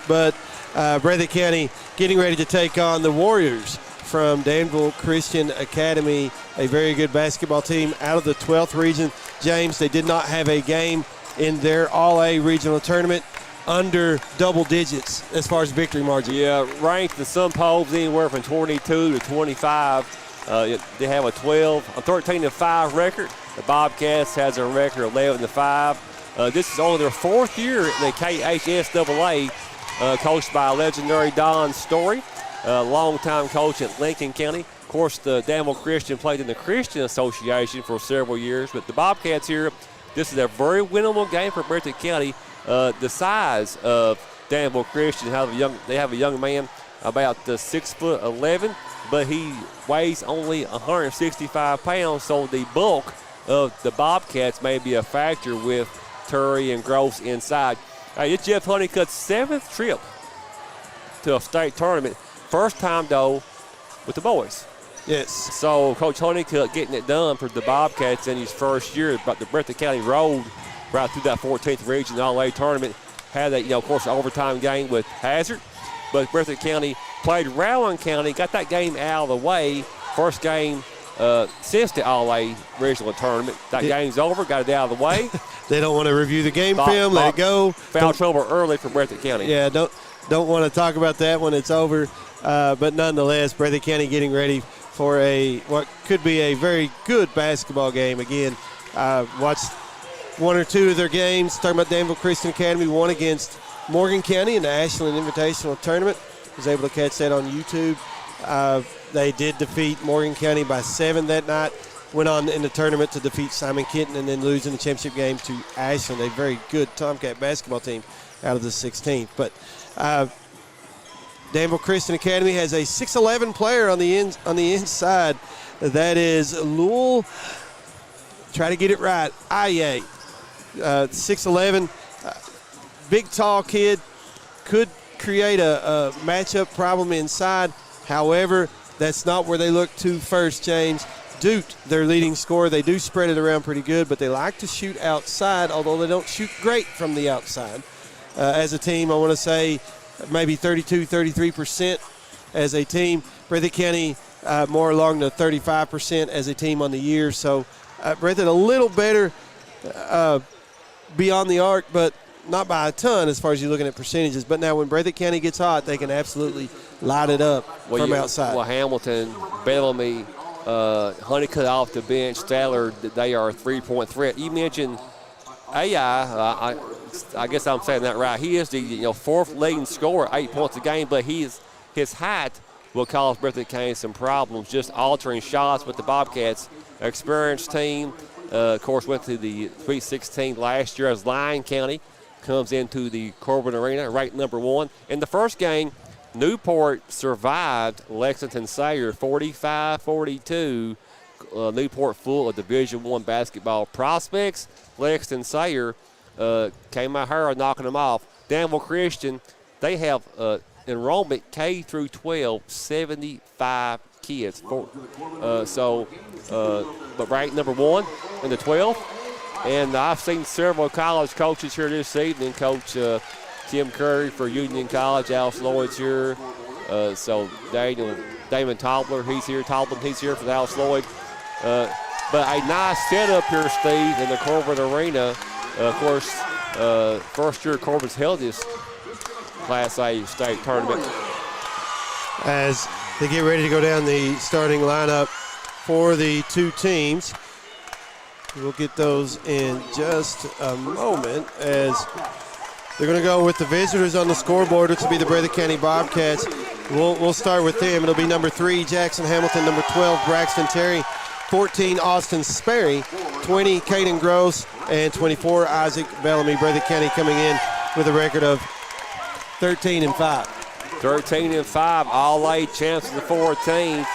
but Breathitt County getting ready to take on the Warriors from Danville Christian Academy, a very good basketball team out of the 12th region. James, they did not have a game in their All-A regional tournament under double digits as far as victory margin. Yeah, ranked in some polls anywhere from 22 to 25. They have a 13-5 record. The Bobcats has a record 11-5. This is only their fourth year in the KHSAA, coached by legendary Don Story, longtime coach at Lincoln County. Of course, the Danville Christian played in the Christian Association for several years, but the Bobcats here, this is a very winnable game for Breathitt County. The size of Danville Christian, they have a young man about 6'11", but he weighs only 165 pounds, so the bulk of the Bobcats may be a factor with Turry and Gross inside. It's Jeff Honeycutt's 7th trip to a state tournament. First time, though, with the boys. Yes. So Coach Honeycutt getting it done for the Bobcats in his first year. But the Breathitt County road right through that 14th region All-A tournament. Had that, of course, overtime game with Hazard. But Breathitt County played Rowan County, got that game out of the way. First game since the All-A regional tournament. That game's over, got it out of the way. They don't want to review the game film, let it go. Foul trouble early for Breathitt County. Yeah, don't want to talk about that when it's over. But nonetheless, Breathitt County getting ready for what could be a very good basketball game. Again, watched one or two of their games. Talking about Danville Christian Academy, one against Morgan County in the Ashland Invitational Tournament. Was able to catch that on YouTube. They did defeat Morgan County by 7 that night. Went on in the tournament to defeat Simon Kenton and then losing the championship game to Ashland, a very good Tomcat basketball team out of the 16th. But Danville Christian Academy has a 6'11" player on the inside. That is Lowell. Try to get it right. Aye. 6'11", big tall kid, could create a matchup problem inside. However, that's not where they look to first, James. Dute, their leading scorer, they do spread it around pretty good, but they like to shoot outside, although they don't shoot great from the outside. As a team, I want to say maybe 33% as a team. Breathitt County more along the 35% as a team on the year. So Breathitt a little better beyond the arc, but not by a ton as far as you're looking at percentages. But now when Breathitt County gets hot, they can absolutely light it up from outside. Well, Hamilton, Bellamy, Honeycutt off the bench, Stadler, they are a three-point threat. You mentioned AI, I guess I'm saying that right. He is the fourth leading scorer, 8 points a game, but his height will cause Breathitt County some problems, just altering shots with the Bobcats. Experienced team, of course, went to the Sweet 16 last year as Lyon County comes into the Corbin Arena, ranked number 1. In the first game, Newport survived Lexington Sayre 45-42. Newport full of Division I basketball prospects. Lexington Sayre came out here knocking them off. Danville Christian, they have enrollment K through 12, 75 kids. But ranked number 1 in the 12th. And I've seen several college coaches here this evening. Coach Tim Curry for Union College, Alice Lloyd's here. So Damon Tobler, he's here for the Alice Lloyd. But a nice setup here, Steve, in the Corbin Arena. Of course, first year Corbin's held this Class A state tournament. As they get ready to go down the starting lineup for the two teams. We'll get those in just a moment as they're going to go with the visitors on the scoreboard, which will be the Breathitt County Bobcats. We'll start with them. It'll be number 3, Jackson Hamilton, number 12, Braxton Terry, 14, Austin Sperry, 20, Caden Gross, and 24, Isaac Bellamy. Breathitt County coming in with a record of 13-5. 13-5, All-A champs of the 14.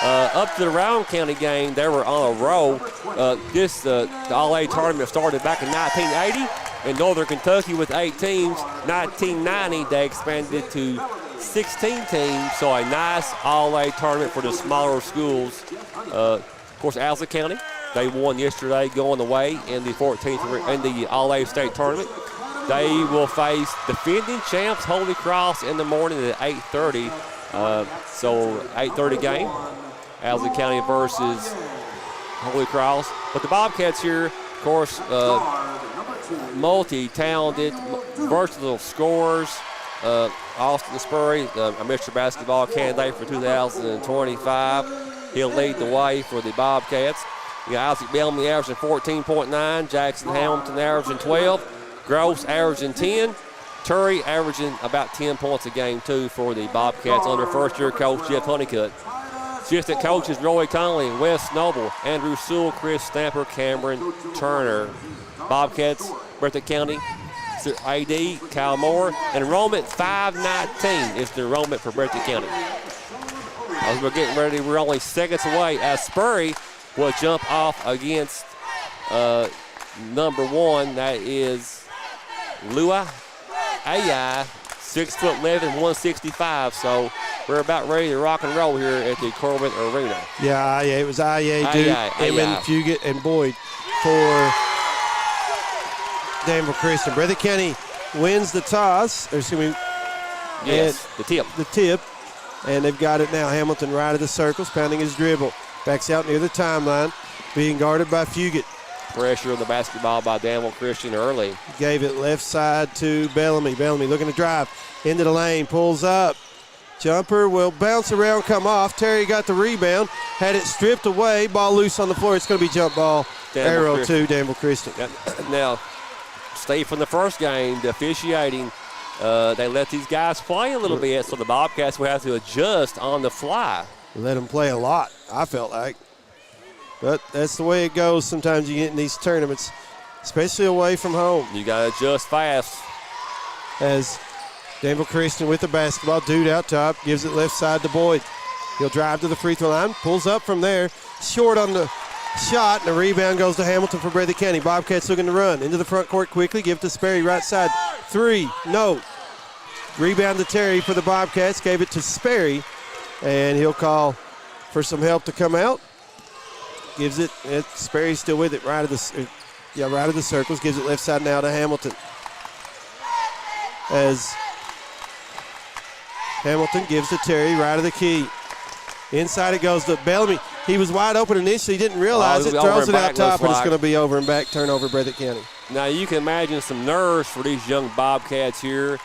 Up to the Rowan County game, they were on a roll. The All-A tournament started back in 1980 in Northern Kentucky with 8 teams. 1990, they expanded to 16 teams, so a nice All-A tournament for the smaller schools. Of course, Alza County, they won yesterday going away in the 14th in the All-A state tournament. They will face defending champs Holy Cross in the morning at 8:30. So 8:30 game, Allen County versus Holy Cross. But the Bobcats here, of course, multi-talented, versatile scorers. Austin Spurry, a Mr. Basketball candidate for 2025. He'll lead the way for the Bobcats. You got Isaac Bellamy averaging 14.9, Jackson Hamilton averaging 12, Gross averaging 10, Turry averaging about 10 points a game, too, for the Bobcats under first-year coach Jeff Honeycutt. Assistant coaches Roy Conley, Wes Noble, Andrew Sewell, Chris Stamper, Cameron Turner. Bobcats, Breathitt County, AD, Kyle Moore. Enrollment 519 is the enrollment for Breathitt County. As we're getting ready, we're only seconds away as Spurry will jump off against number 1. That is Lua AI, 6'11", 165. So we're about ready to rock and roll here at the Corbin Arena. Yeah, it was IA, Duke, Emmon, Fugit, and Boyd for Danville Christian. Breathitt County wins the toss. The tip. And they've got it now. Hamilton right of the circles, pounding his dribble. Backs out near the timeline, being guarded by Fugit. Pressure on the basketball by Danville Christian early. Gave it left side to Bellamy. Bellamy looking to drive into the lane, pulls up. Jumper will bounce around, come off. Terry got the rebound, had it stripped away. Ball loose on the floor. It's going to be jump ball. Arrow to Danville Christian. Now, stay from the first game, the officiating, they let these guys play a little bit, so the Bobcats will have to adjust on the fly. Let them play a lot, I felt like. But that's the way it goes sometimes you get in these tournaments, especially away from home. You got to adjust fast. As Danville Christian with the basketball, Dude out top, gives it left side to Boyd. He'll drive to the free throw line, pulls up from there, short on the shot, and the rebound goes to Hamilton for Breathitt County. Bobcats looking to run into the front court quickly, give it to Sperry right side. 3, no. Rebound to Terry for the Bobcats, gave it to Sperry, and he'll call for some help to come out. Gives it, Sperry's still with it, right of the circles, gives it left side now to Hamilton. As Hamilton gives to Terry, right of the key. Inside it goes to Bellamy. He was wide open initially, didn't realize it, throws it out top, and it's going to be over and back, turnover Breathitt County. Now you can imagine some nerves for these young Bobcats here.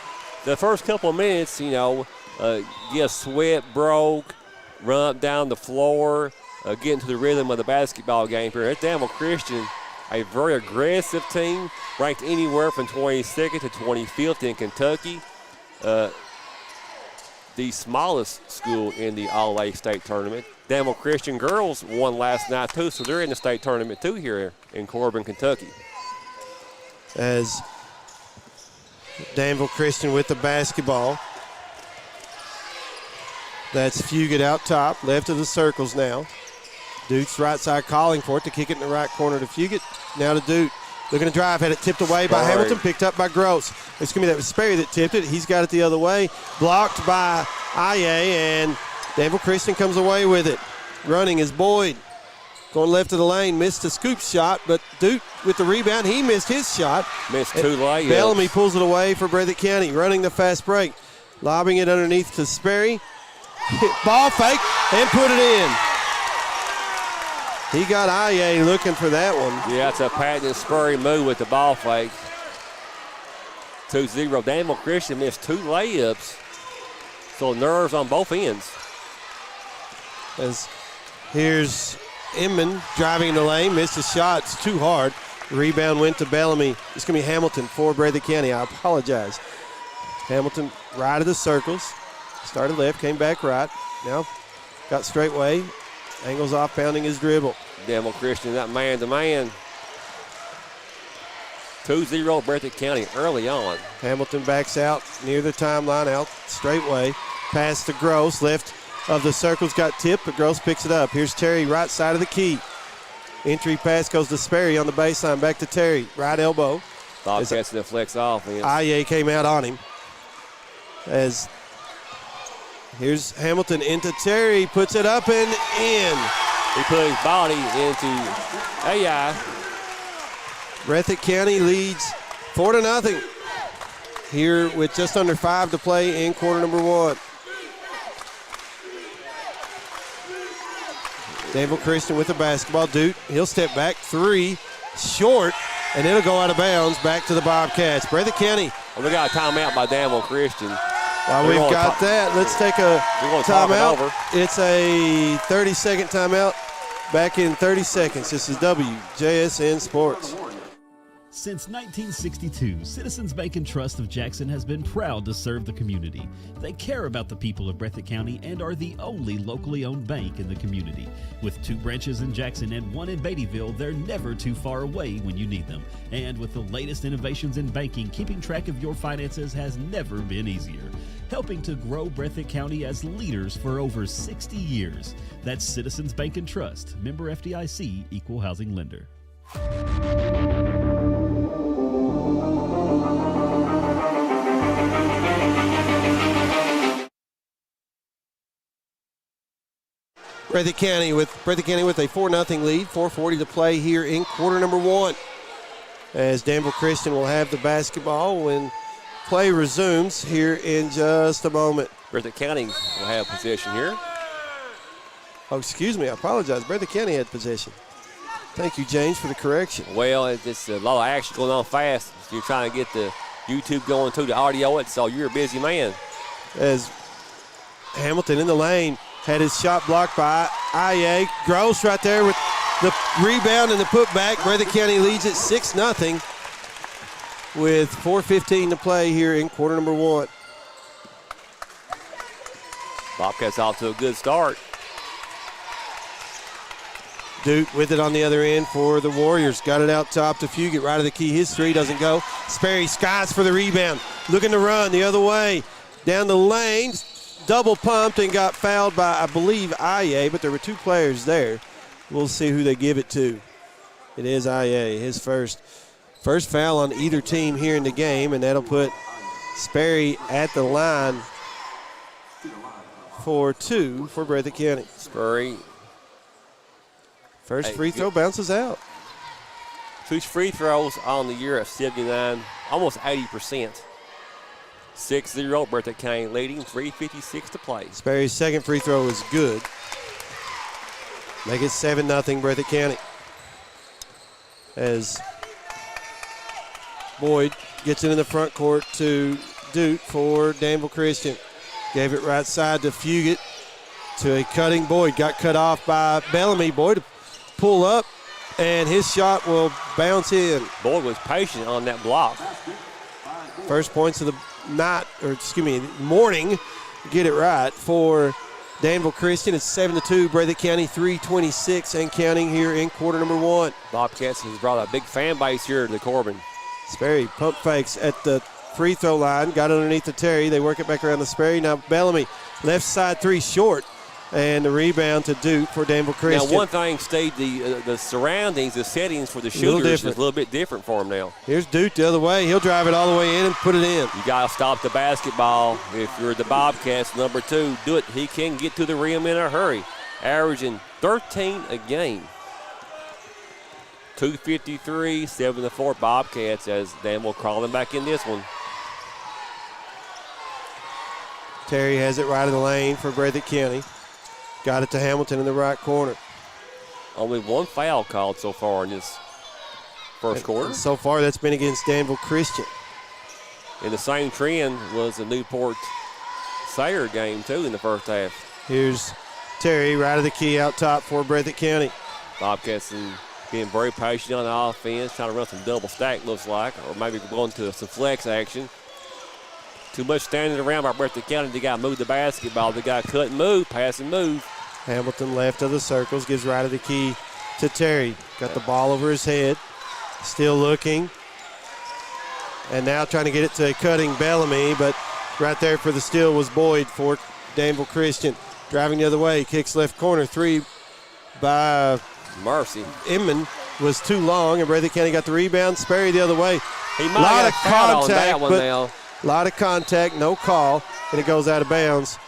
The first couple of minutes, get sweat broke, run up down the floor, get into the rhythm of the basketball game here. At Danville Christian, a very aggressive team, ranked anywhere from 22nd to 25th in Kentucky. The smallest school in the All-A state tournament. Danville Christian girls won last night too, so they're in the state tournament too here in Corbin, Kentucky. As Danville Christian with the basketball. That's Fugit out top, left of the circles now. Duke's right side calling for it to kick it in the right corner to Fugit. Now to Duke. Looking to drive, had it tipped away by Hamilton, picked up by Gross. It's going to be that Sperry that tipped it. He's got it the other way. Blocked by IA, and Danville Christian comes away with it. Running is Boyd. Going left of the lane, missed a scoop shot, but Duke with the rebound, he missed his shot. Missed 2 layups. Bellamy pulls it away for Breathitt County, running the fast break. Lobbing it underneath to Sperry. Ball fake, and put it in. He got IA looking for that one. Yeah, it's a patented Spurry move with the ball fake. 2-0. Danville Christian missed 2 layups. So nerves on both ends. As here's Inman driving in the lane, missed a shot. It's too hard. The rebound went to Bellamy. It's going to be Hamilton for Breathitt County. I apologize. Hamilton right of the circles. Started left, came back right. Now got straightway. Angles off, pounding his dribble. Danville Christian, that man-to-man. 2-0 Breathitt County early on. Hamilton backs out near the timeline, out straightway. Pass to Gross, left of the circles, got tipped, but Gross picks it up. Here's Terry, right side of the key. Entry pass goes to Sperry on the baseline, back to Terry, right elbow. Bobcats in the flex offense. IA came out on him. As here's Hamilton into Terry, puts it up and in. He put his body into AI. Breathitt County leads 4-0. here with just under 5 to play in quarter number 1. Danville Christian with the basketball. Duke, he'll step back, 3, short, and it'll go out of bounds back to the Bobcats. Breathitt County. Well, we got a timeout by Danville Christian. While we've got that, let's take a timeout. It's a 30-second timeout. Back in 30 seconds. This is WJSN Sports. Since 1962, Citizens Bank and Trust of Jackson has been proud to serve the community. They care about the people of Breathitt County and are the only locally owned bank in the community. With 2 branches in Jackson and 1 in Beattyville, they're never too far away when you need them. And with the latest innovations in banking, keeping track of your finances has never been easier. Helping to grow Breathitt County as leaders for over 60 years. That's Citizens Bank and Trust, member FDIC, equal housing lender. Breathitt County with a 4-0 lead, 4:40 to play here in quarter number 1. As Danville Christian will have the basketball when play resumes here in just a moment. Breathitt County will have possession here. Oh, excuse me, I apologize. Breathitt County had possession. Thank you, James, for the correction. Well, it's a lot of action going on fast. You're trying to get the YouTube going too, the audio, so you're a busy man. As Hamilton in the lane had his shot blocked by IA. Gross right there with the rebound and the putback. Breathitt County leads it 6-0 with 4:15 to play here in quarter number 1. Bobcats off to a good start. Duke with it on the other end for the Warriors. Got it out top to Fugit, right of the key. His 3 doesn't go. Sperry skies for the rebound. Looking to run the other way. Down the lane. Double pumped and got fouled by, I believe, IA, but there were 2 players there. We'll see who they give it to. It is IA, his first foul on either team here in the game, and that'll put Sperry at the line for 2 for Breathitt County. Sperry. First free throw bounces out. 2 free throws on the year at 79, almost 80%. 6-0, Breathitt County leading, 3:56 to play. Sperry's second free throw is good. Make it 7-0 Breathitt County. As Boyd gets it in the front court to Duke for Danville Christian. Gave it right side to Fugit to a cutting Boyd. Got cut off by Bellamy. Boyd pull up, and his shot will bounce in. Boyd was patient on that block. First points of the morning. Get it right for Danville Christian. It's 7-2. Breathitt County 3:26 and counting here in quarter number 1. Bobcats has brought a big fan base here to Corbin. Sperry pump fakes at the free throw line. Got underneath the Terry. They work it back around the Sperry. Now Bellamy, left side 3 short. And the rebound to Duke for Danville Christian. Now, one thing, Steve, the surroundings, the settings for the shooters is a little bit different for him now. Here's Duke the other way. He'll drive it all the way in and put it in. You got to stop the basketball. If you're the Bobcats, number 2, do it. He can get to the rim in a hurry, averaging 13 a game. 2:53, 7-4 Bobcats as Danville crawling back in this one. Terry has it right in the lane for Breathitt County. Got it to Hamilton in the right corner. Only 1 foul called so far in this first quarter. So far, that's been against Danville Christian. And the same trend was the Newport Sayre game, too, in the first half. Here's Terry right of the key out top for Breathitt County. Bobcats being very patient on the offense, trying to run some double stack, looks like, or maybe going to some flex action. Too much standing around by Breathitt County. They got to move the basketball. They got to cut and move, pass and move. Hamilton left of the circles, gives right of the key to Terry. Got the ball over his head. Still looking. And now trying to get it to a cutting Bellamy, but right there for the steal was Boyd for Danville Christian. Driving the other way, kicks left corner. 3 by Mercy. Inman was too long, and Breathitt County got the rebound. Sperry the other way. He might have got on that one now. A lot of contact, no call, and it goes out of bounds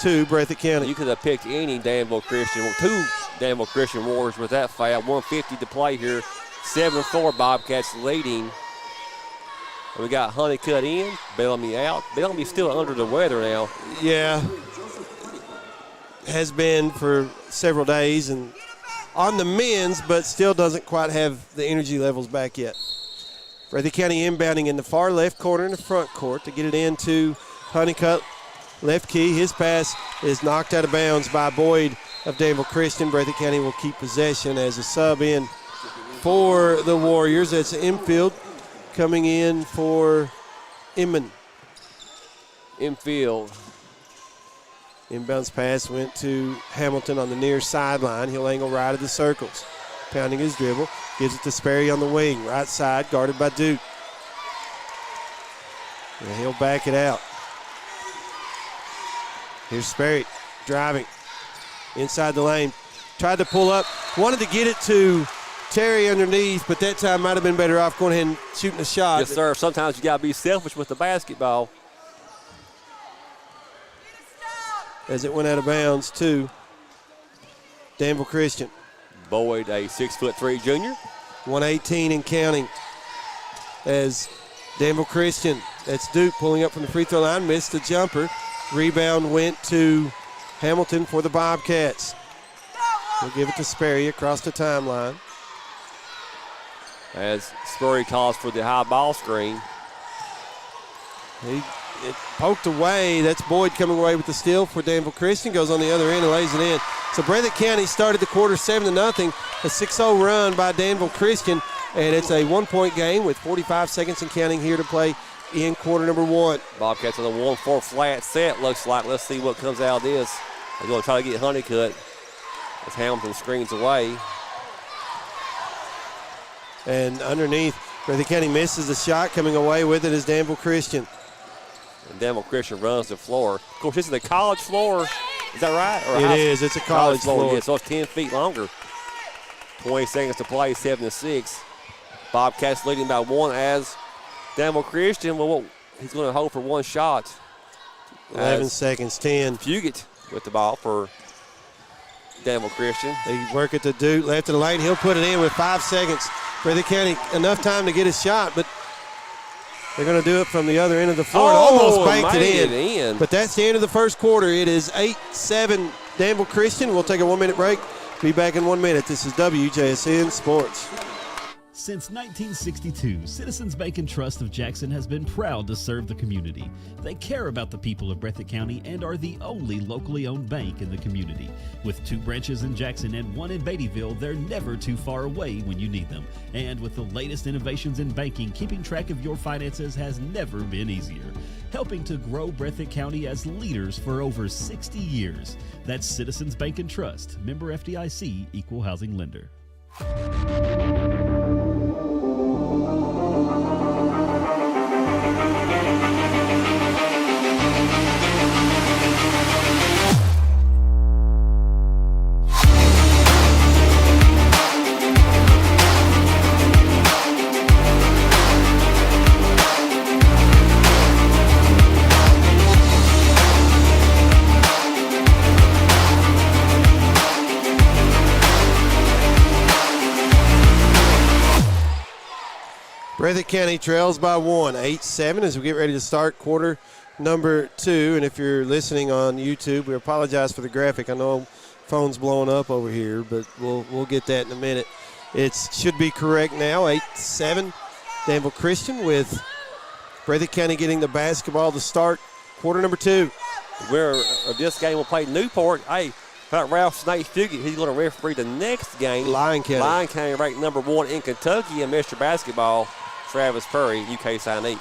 to Breathitt County. You could have picked any Danville Christian, 2 Danville Christian Warriors with that foul. 1:50 to play here. 7-4 Bobcats leading. We got Honeycutt in, Bellamy out. Bellamy's still under the weather now. Yeah, has been for several days and on the men's, but still doesn't quite have the energy levels back yet. Breathitt County inbounding in the far left corner in the front court to get it into Honeycutt. Left key, his pass is knocked out of bounds by Boyd of Danville Christian. Breathitt County will keep possession as a sub in for the Warriors. That's infield coming in for Inman. Infield. Inbounds pass went to Hamilton on the near sideline. He'll angle right of the circles. Pounding his dribble. Gives it to Sperry on the wing. Right side, guarded by Duke. And he'll back it out. Here's Sperry driving inside the lane. Tried to pull up. Wanted to get it to Terry underneath, but that time might have been better off going ahead and shooting a shot. Yes, sir. Sometimes you got to be selfish with the basketball. As it went out of bounds to Danville Christian. Boyd, a 6'3" junior. 118 and counting. As Danville Christian, that's Duke pulling up from the free throw line, missed the jumper. Rebound went to Hamilton for the Bobcats. We'll give it to Sperry across the timeline. As Sperry calls for the high ball screen. It poked away. That's Boyd coming away with the steal for Danville Christian. Goes on the other end and lays it in. So Breathitt County started the quarter 7-0. A 6-0 run by Danville Christian. And it's a 1-point game with 45 seconds and counting here to play in quarter number 1. Bobcats on a 1-4 flat set, looks like. Let's see what comes out of this. They're going to try to get Honeycutt as Hamilton screens away. And underneath, Breathitt County misses the shot. Coming away with it is Danville Christian. And Danville Christian runs the floor. Of course, this is a college floor. Is that right? Or it is. It's a college floor. Yeah, so it's 10 feet longer. 20 seconds to play, 7-6. Bobcats leading by 1 as Danville Christian, well, he's going to hold for 1 shot. 11 seconds, 10. Fugit with the ball for Danville Christian. They work it to Duke, left of the lane. He'll put it in with 5 seconds. Breathitt County, enough time to get his shot, but they're going to do it from the other end of the floor. Almost banked it in. But that's the end of the first quarter. It is 8-7 Danville Christian. We'll take a 1-minute break. Be back in 1 minute. This is WJSN Sports. Since 1962, Citizens Bank and Trust of Jackson has been proud to serve the community. They care about the people of Breathitt County and are the only locally owned bank in the community. With 2 branches in Jackson and 1 in Beattyville, they're never too far away when you need them. And with the latest innovations in banking, keeping track of your finances has never been easier. Helping to grow Breathitt County as leaders for over 60 years. That's Citizens Bank and Trust, member FDIC, equal housing lender. Breathitt County trails by 1, 8-7 as we get ready to start quarter number 2. And if you're listening on YouTube, we apologize for the graphic. I know phone's blowing up over here, but we'll get that in a minute. It should be correct now, 8-7 Danville Christian, with Breathitt County getting the basketball to start quarter number 2. Where this game will play Newport. Hey, about Ralph Snake Fugit, he's going to referee the next game. Lyon County. Lyon County ranked number 1 in Kentucky, and Mr. Basketball, Travis Perry, UK signee.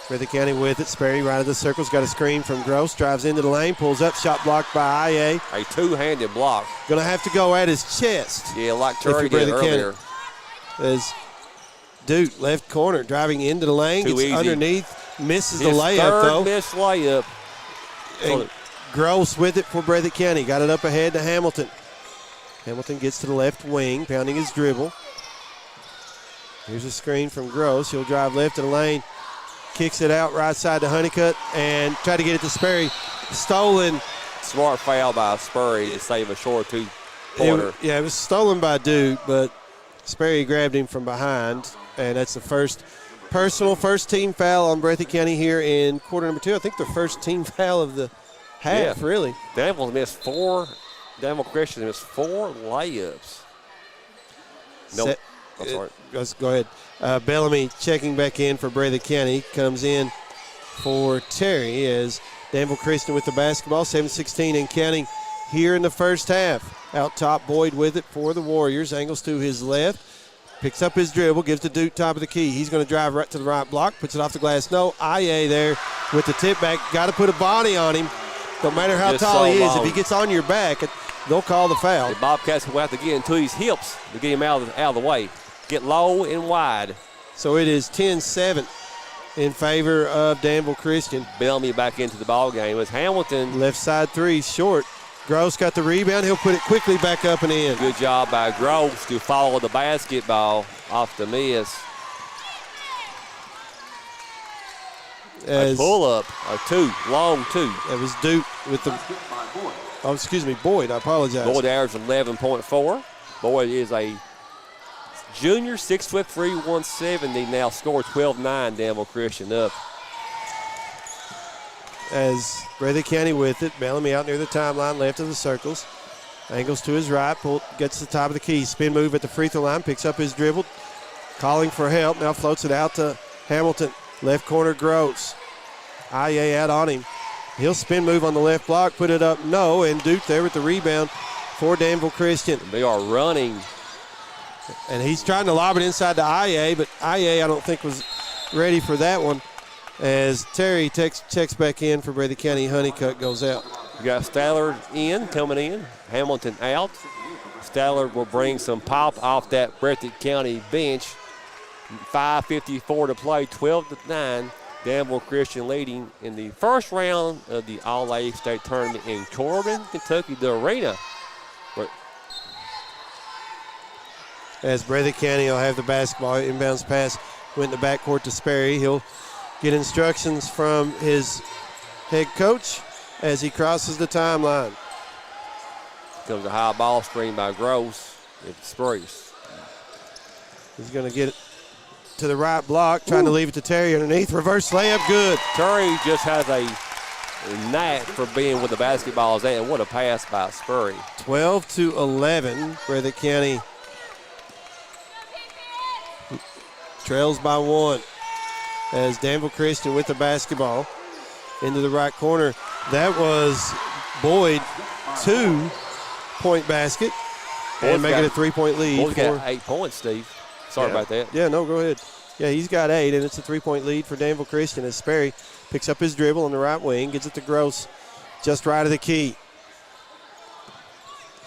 Breathitt County with it. Sperry right of the circle's got a screen from Gross. Drives into the lane, pulls up, shot blocked by IA. A two-handed block. Going to have to go at his chest. Yeah, like Terry did earlier. As Duke, left corner, driving into the lane, gets underneath, misses the layup, though. Missed layup. And Gross with it for Breathitt County. Got it up ahead to Hamilton. Hamilton gets to the left wing, pounding his dribble. Here's a screen from Gross. He'll drive left of the lane, kicks it out right side to Honeycutt, and try to get it to Sperry. Stolen. Smart foul by Sperry to save a short 2-pointer. It was stolen by Duke, but Sperry grabbed him from behind, and that's the first Personal first team foul on Breathitt County here in quarter number 2. I think the first team foul of the half, really. Danville missed 4. Danville Christian missed 4 layups. Nope. I'm sorry. Let's go ahead. Bellamy checking back in for Breathitt County. Comes in for Terry as Danville Christian with the basketball. 7:16 and counting here in the first half. Out top, Boyd with it for the Warriors. Angles to his left. Picks up his dribble, gives to Duke top of the key. He's going to drive right to the right block, puts it off the glass. No, Aye there with the tip back. Got to put a body on him. No matter how tall he is, if he gets on your back, they'll call the foul. The Bobcats will have to get into his hips to get him out of the way. Get low and wide. So it is 10-7 in favor of Danville Christian. Bellamy back into the ball game as Hamilton. Left side three, short. Gross got the rebound. He'll put it quickly back up and in. Good job by Gross to follow the basketball off the miss. A pull-up, a 2, long 2. That was Duke with the, Boyd, I apologize. Boyd averaged 11.4. Boyd is a junior, 6'3", 170, now scored 12-9, Danville Christian up. As Breathitt County with it, Bellamy out near the timeline, left of the circles. Angles to his right, gets to the top of the key. Spin move at the free throw line, picks up his dribble, calling for help. Now floats it out to Hamilton. Left corner, Gross. Aye out on him. He'll spin move on the left block, put it up, no, and Duke there with the rebound for Danville Christian. They are running. And he's trying to lob it inside to Aye, but Aye I don't think was ready for that one. As Terry checks back in for Breathitt County, Honeycutt goes out. You got Staller coming in, Hamilton out. Staller will bring some pop off that Breathitt County bench. 5:54 to play, 12-9. Danville Christian leading in the first round of the All-A-State tournament in Corbin, Kentucky, the arena. As Breathitt County will have the basketball, inbounds pass went in the backcourt to Sperry. He'll get instructions from his head coach as he crosses the timeline. Comes a high ball screen by Gross. It's Sprees. He's going to get it to the right block, trying to leave it to Terry underneath. Reverse layup, good. Terry just has a knack for being where the basketball is at, and what a pass by Spurry. 12-11, Breathitt County trails by 1 as Danville Christian with the basketball into the right corner. That was Boyd, 2-point basket, and making a 3-point lead. Boyd's got 8 points, Steve. Sorry about that. Yeah, no, go ahead. Yeah, he's got 8, and it's a 3-point lead for Danville Christian as Sperry picks up his dribble on the right wing, gets it to Gross just right of the key.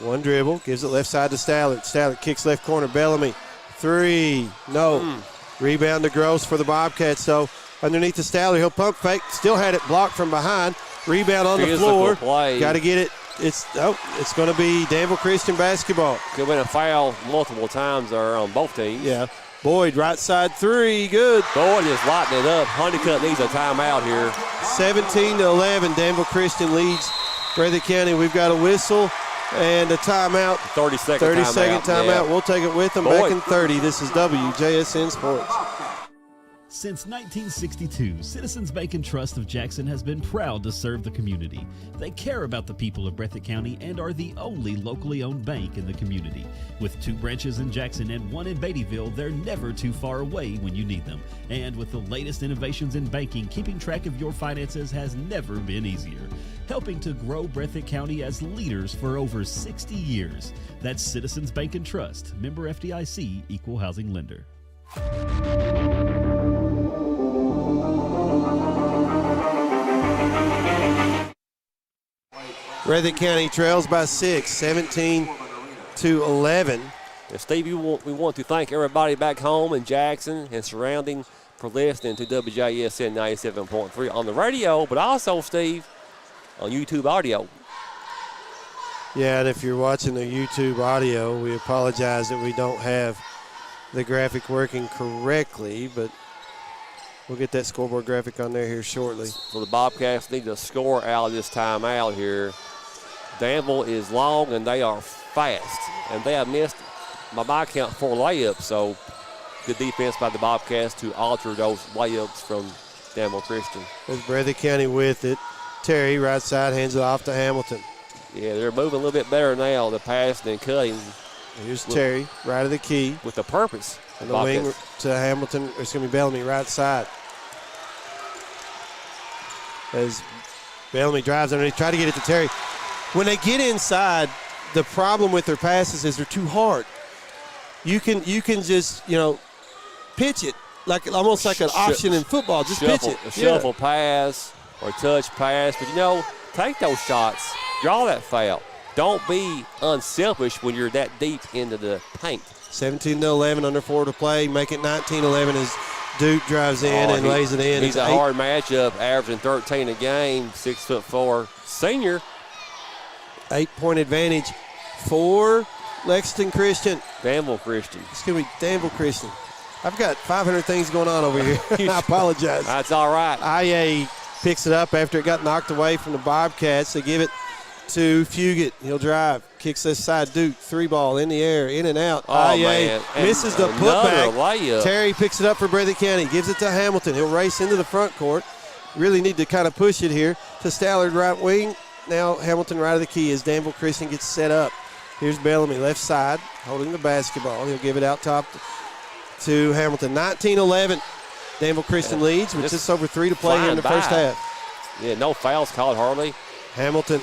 One dribble, gives it left side to Stallard. Stallard kicks left corner, Bellamy. 3, no. Rebound to Gross for the Bobcats, though. Underneath the Stallard, he'll pump fake. Still had it blocked from behind. Rebound on the floor. Got to get it. It's going to be Danville Christian basketball. Could have been a foul multiple times there on both teams. Yeah. Boyd, right side 3, good. Boyd is lighting it up. Honeycutt needs a timeout here. 17-11, Danville Christian leads Breathitt County. We've got a whistle and a timeout. 30-second timeout. Yeah. We'll take it with them. Back in 30. This is WJSN Sports. Since 1962, Citizens Bank and Trust of Jackson has been proud to serve the community. They care about the people of Breathitt County and are the only locally owned bank in the community. With 2 branches in Jackson and 1 in Beattyville, they're never too far away when you need them. And with the latest innovations in banking, keeping track of your finances has never been easier. Helping to grow Breathitt County as leaders for over 60 years. That's Citizens Bank and Trust, member FDIC, equal housing lender. Breathitt County trails by 6, 17-11. And Steve, we want to thank everybody back home in Jackson and surrounding for listening to WJSN 97.3 on the radio, but also, Steve, on YouTube audio. Yeah, and if you're watching the YouTube audio, we apologize that we don't have the graphic working correctly, but we'll get that scoreboard graphic on there here shortly. So the Bobcats need to score out of this timeout here. Danville is long and they are fast, and they have missed, by my count, 4 layups. So good defense by the Bobcats to alter those layups from Danville Christian. There's Breathitt County with it. Terry, right side, hands it off to Hamilton. Yeah, they're moving a little bit better now, the passing and cutting. Here's Terry, right of the key. With a purpose. And the wing to Hamilton. It's going to be Bellamy, right side. As Bellamy drives underneath, try to get it to Terry. When they get inside, the problem with their passes is they're too hard. You can just, pitch it, almost like an option in football. Just pitch it. A shuffle pass or touch pass. But, take those shots. Draw that foul. Don't be unselfish when you're that deep into the paint. 17-11, under 4 to play. Make it 19-11 as Duke drives in and lays it in. He's a hard matchup, averaging 13 a game, 6'4" senior. 8-point advantage for Lexington Christian. Danville Christian. It's going to be Danville Christian. I've got 500 things going on over here. I apologize. That's all right. IA picks it up after it got knocked away from the Bobcats. They give it to Fugit. He'll drive. Kicks this side. Duke. 3-ball in the air. In and out. IA misses the putback. Layup. Terry picks it up for Breathitt County. Gives it to Hamilton. He'll race into the front court. Really need to kind of push it here to Stallard, right wing. Now Hamilton right of the key as Danville Christian gets set up. Here's Bellamy, left side, holding the basketball. He'll give it out top to Hamilton. 19-11. Danville Christian leads with just over 3 to play here in the first half. Yeah, no fouls called hardly. Hamilton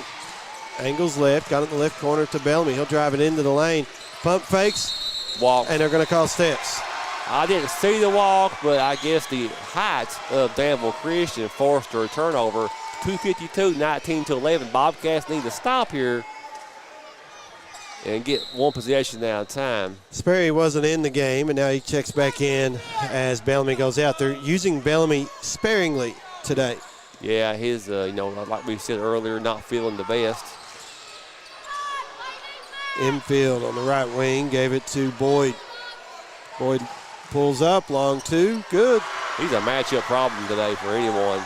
angles left, got it in the left corner to Bellamy. He'll drive it into the lane. Pump fakes. Walk. And they're going to call steps. I didn't see the walk, but I guess the height of Danville Christian forced a turnover. 2:52, 19-11. Bobcats need to stop here and get one possession now in time. Sperry wasn't in the game, and now he checks back in as Bellamy goes out. They're using Bellamy sparingly today. Yeah, his, like we said earlier, not feeling the best. Infield on the right wing, gave it to Boyd. Boyd pulls up, long two, good. He's a matchup problem today for anyone.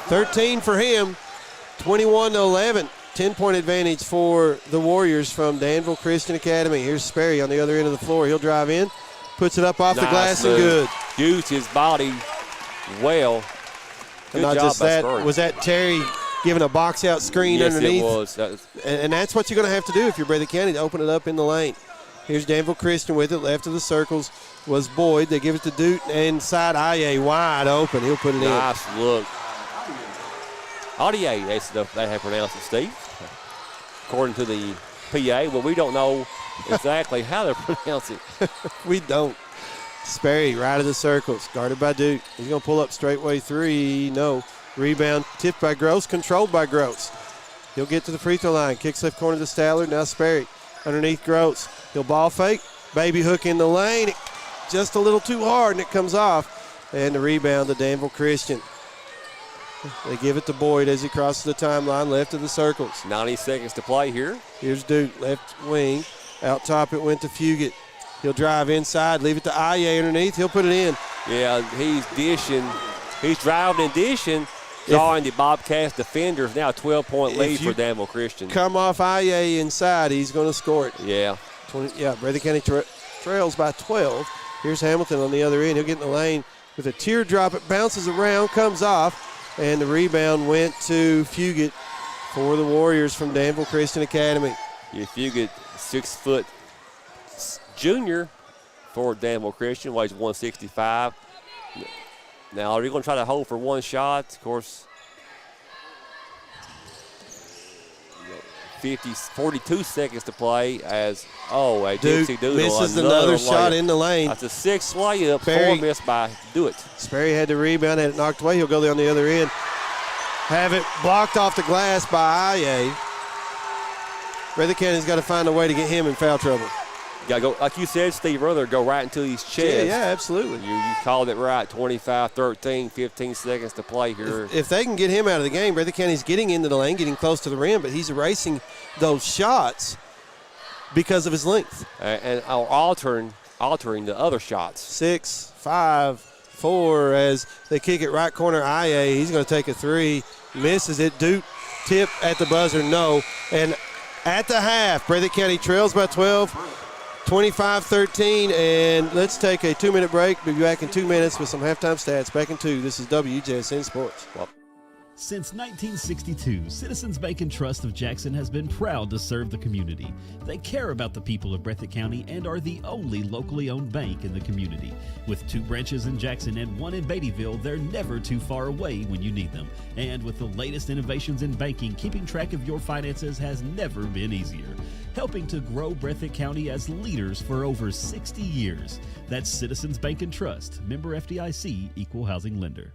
13 for him, 21-11. 10-point advantage for the Warriors from Danville Christian Academy. Here's Sperry on the other end of the floor. He'll drive in, puts it up off the glass and good. Used his body well. Good not job just by that, Sperry. was that Terry giving a box-out screen underneath? Yes, it was. And that's what you're going to have to do if you're Breathitt County, to open it up in the lane. Here's Danville Christian with it. Left of the circles was Boyd. They give it to Duke. Inside, IA wide open. He'll put it in. Nice look. Audier, that's they have pronounced it, Steve. According to the PA, well, we don't know exactly how they pronounce it. We don't. Sperry, right of the circles, guarded by Duke. He's going to pull up straightway three. No. Rebound tipped by Gross, controlled by Gross. He'll get to the free throw line. Kicks left corner to Stallard. Now Sperry underneath Gross. He'll ball fake. Baby hook in the lane. Just a little too hard, and it comes off. And the rebound to Danville Christian. They give it to Boyd as he crosses the timeline, left of the circles. 90 seconds to play here. Here's Duke, left wing. Out top it went to Fugit. He'll drive inside, leave it to IA underneath. He'll put it in. Yeah, he's dishing. He's driving and dishing, drawing the Bobcats defenders. Now a 12-point lead for Danville Christian. Come off IA inside, he's going to score it. Yeah. Breathitt County trails by 12. Here's Hamilton on the other end. He'll get in the lane with a teardrop. It bounces around, comes off. And the rebound went to Fugit for the Warriors from Danville Christian Academy. Yeah, Fugit, 6-foot junior for Danville Christian, weighs 165. Now, are you going to try to hold for one shot? Of course, 42 seconds to play as, a Dixie Doodle. Misses another shot in the lane. That's a 6th layup, Sperry, 4 missed by Dewitt. Sperry had the rebound, had it knocked away. He'll go there on the other end. Have it blocked off the glass by IA. Breathitt County's got to find a way to get him in foul trouble. Got to go, like you said, Steve, earlier, go right into his chest. Yeah, absolutely. You called it right, 25-13, 15 seconds to play here. If they can get him out of the game, Breathitt County's getting into the lane, getting close to the rim, but he's erasing those shots because of his length. And altering the other shots. 6, 5, 4 as they kick it right corner. IA, he's going to take a three. Misses it. Duke tip at the buzzer, no. And at the half, Breathitt County trails by 12. 25-13, and let's take a 2-minute break. We'll be back in 2 minutes with some halftime stats. Back in 2. This is WJSN Sports. Since 1962, Citizens Bank and Trust of Jackson has been proud to serve the community. They care about the people of Breathitt County and are the only locally owned bank in the community. With 2 branches in Jackson and 1 in Beattyville, they're never too far away when you need them. And with the latest innovations in banking, keeping track of your finances has never been easier. Helping to grow Breathitt County as leaders for over 60 years. That's Citizens Bank and Trust, member FDIC, equal housing lender.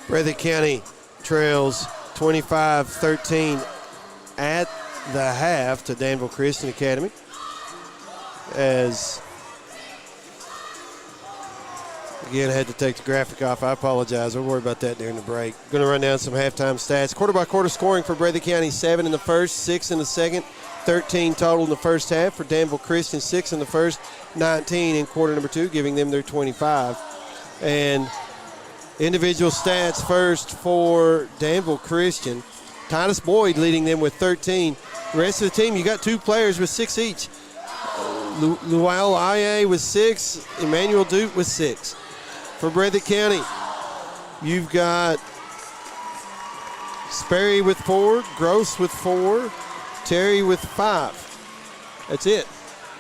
Breathitt County trails 25-13 at the half to Danville Christian Academy. As, again, I had to take the graphic off. I apologize. We'll worry about that during the break. Going to run down some halftime stats. Quarter-by-quarter scoring for Breathitt County, 7 in the first, 6 in the second, 13 total in the first half. For Danville Christian, 6 in the first, 19 in quarter number 2, giving them their 25. And individual stats first for Danville Christian. Titus Boyd leading them with 13. The rest of the team, you got 2 players with 6 each. Luau Aye with 6. Emmanuel Duke with 6. For Breathitt County, you've got Sperry with 4, Gross with 4, Terry with 5. That's it.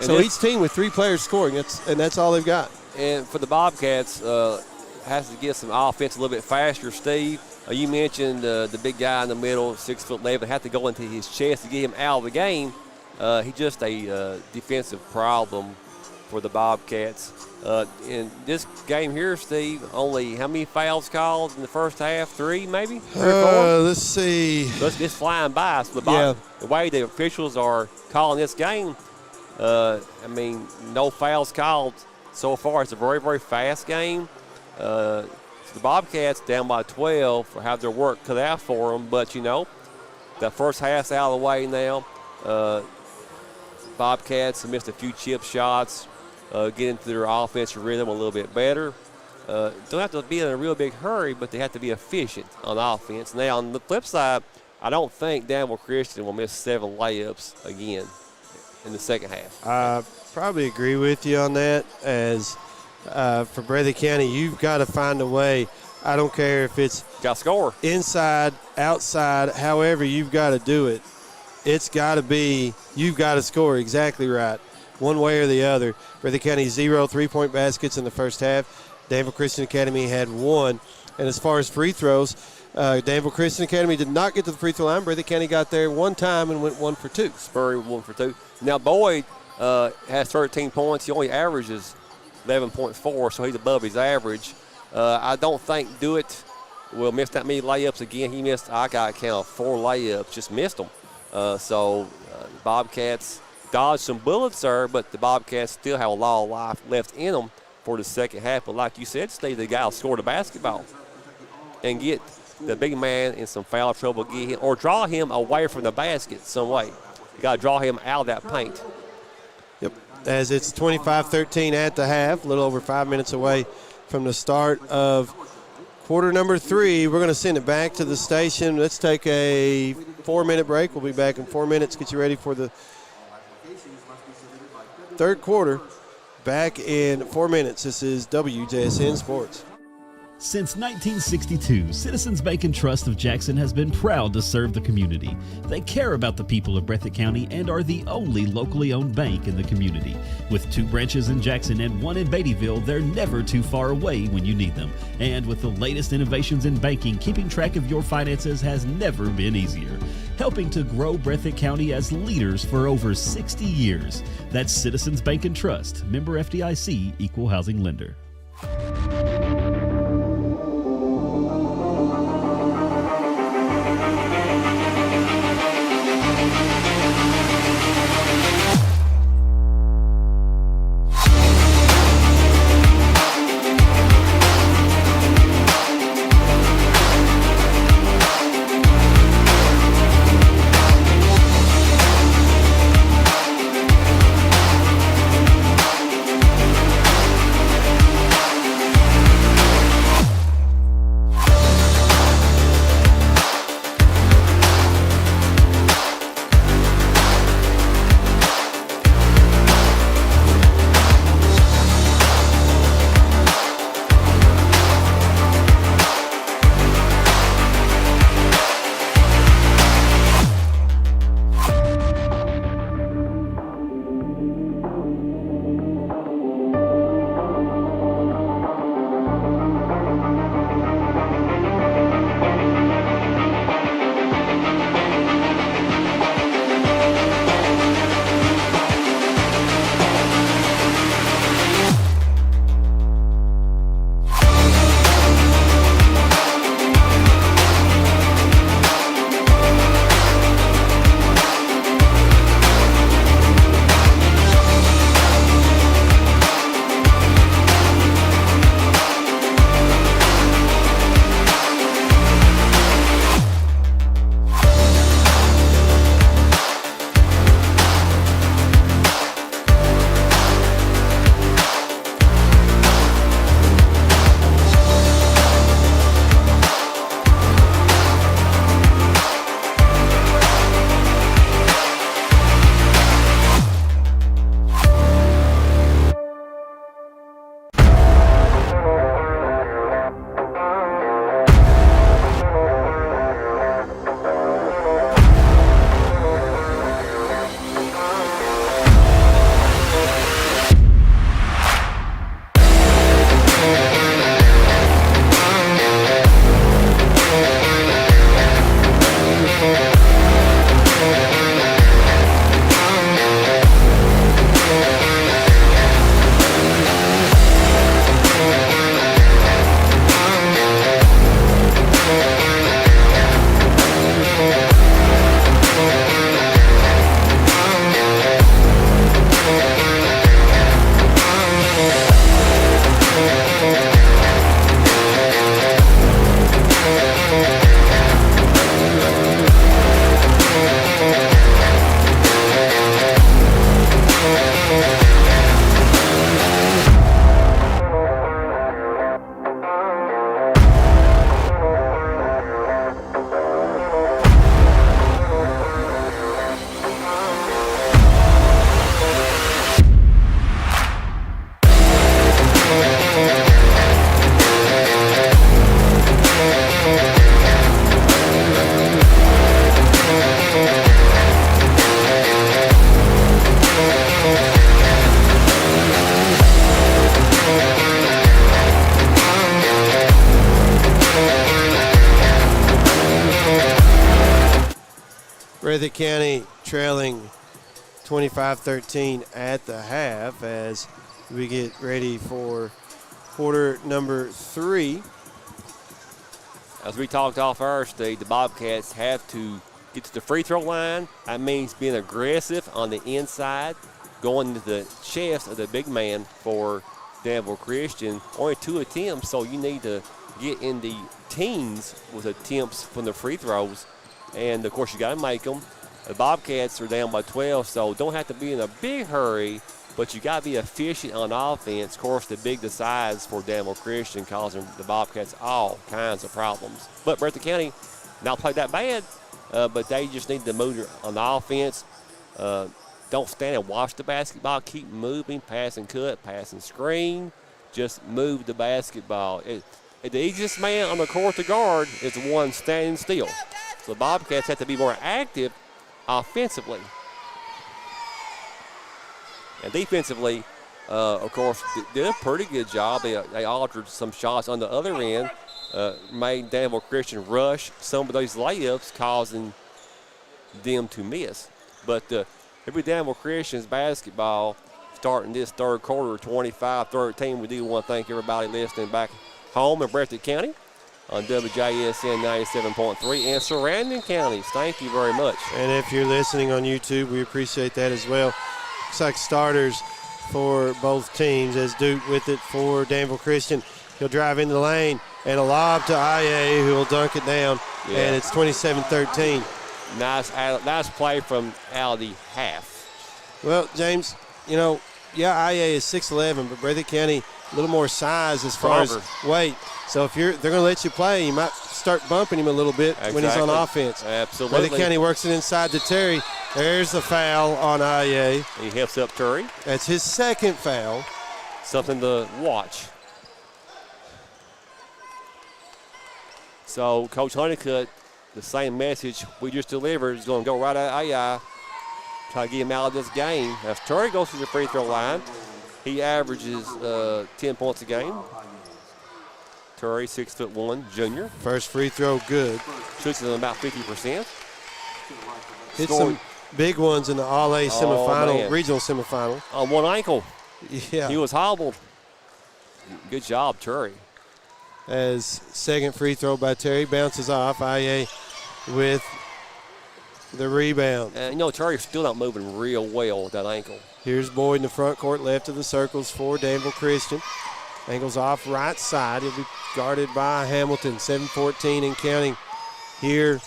And so each team with 3 players scoring, that's all they've got. And for the Bobcats, has to get some offense a little bit faster, Steve. You mentioned the big guy in the middle, 6'11", have to go into his chest to get him out of the game. He's just a defensive problem for the Bobcats. In this game here, Steve, only how many fouls called in the first half? 3, maybe? 3 or 4? Let's see. So it's flying by. So the way the officials are calling this game, no fouls called so far. It's a very, very fast game. So the Bobcats down by 12 have their work cut out for them. But, the first half's out of the way now. Bobcats have missed a few chip shots, get into their offensive rhythm a little bit better. Don't have to be in a real big hurry, but they have to be efficient on offense. Now, on the flip side, I don't think Danville Christian will miss 7 layups again in the second half. I probably agree with you on that. As for Breathitt County, you've got to find a way. I don't care if it's got to score inside, outside, however you've got to do it. It's got to be, you've got to score, exactly right, one way or the other. Breathitt County 0 3-point baskets in the first half. Danville Christian Academy had 1. And as far as free throws, Danville Christian Academy did not get to the free throw line. Breathitt County got there 1 time and went 1 for 2. Spurry 1 for 2. Now Boyd has 13 points. He only averages 11.4, so he's above his average. I don't think Dewitt will miss that many layups again. He missed, I got a count of 4 layups, just missed them. The Bobcats dodged some bullets there, but the Bobcats still have a lot of life left in them for the second half. But like you said, Steve, the guy will score the basketball and get the big man in some foul trouble, get him or draw him away from the basket some way. You got to draw him out of that paint. Yep, as it's 25-13 at the half, a little over 5 minutes away from the start of quarter number 3. We're going to send it back to the station. Let's take a 4-minute break. We'll be back in 4 minutes. Get you ready for the third quarter. Back in 4 minutes. This is WJSN Sports. Since 1962, Citizens Bank and Trust of Jackson has been proud to serve the community. They care about the people of Breathitt County and are the only locally owned bank in the community. With 2 branches in Jackson and 1 in Beattyville, they're never too far away when you need them. And with the latest innovations in banking, keeping track of your finances has never been easier. Helping to grow Breathitt County as leaders for over 60 years. That's Citizens Bank and Trust, member FDIC, equal housing lender. Breathitt County trailing 25-13 at the half as we get ready for quarter number 3. As we talked off air, Steve, the Bobcats have to get to the free throw line. That means being aggressive on the inside, going to the chest of the big man for Danville Christian. Only 2 attempts, so you need to get in the teens with attempts from the free throws. And, of course, you got to make them. The Bobcats are down by 12, so don't have to be in a big hurry, but you got to be efficient on offense. Of course, the big decides for Danville Christian causing the Bobcats all kinds of problems. But Breathitt County not played that bad, but they just need to move on the offense. Don't stand and watch the basketball. Keep moving, pass and cut, pass and screen. Just move the basketball. The easiest man on the court to guard is the one standing still. So the Bobcats have to be more active offensively. And defensively, of course, did a pretty good job. They altered some shots on the other end, made Danville Christian rush some of those layups, causing them to miss. But every Danville Christian's basketball starting this third quarter, 25-13. We do want to thank everybody listening back home in Breathitt County on WJSN 97.3 and surrounding counties. Thank you very much. And if you're listening on YouTube, we appreciate that as well. Looks like starters for both teams as Duke with it for Danville Christian. He'll drive into the lane and a lob to IA, who will dunk it down, and it's 27-13. Nice play from Aldi half. Well, James, IA is 6'11", but Breathitt County a little more size as far as weight. So if they're going to let you play, you might start bumping him a little bit when he's on offense. Absolutely. Breathitt County works it inside to Terry. There's the foul on IA. He helps up Terry. That's his second foul. Something to watch. So Coach Honeycutt, the same message we just delivered, is going to go right at AI. Try to get him out of this game. As Terry goes to the free throw line, he averages 10 points a game. Terry, 6'1", junior. First free throw, good. Shoots at about 50%. Hit some big ones in the All-A semifinal, regional semifinal. On one ankle. Yeah. He was hobbled. Good job, Terry. As second free throw by Terry bounces off. IA with the rebound. Terry's still not moving real well with that ankle. Here's Boyd in the front court, left of the circles for Danville Christian. Angles off right side. He'll be guarded by Hamilton. 7:14 and counting here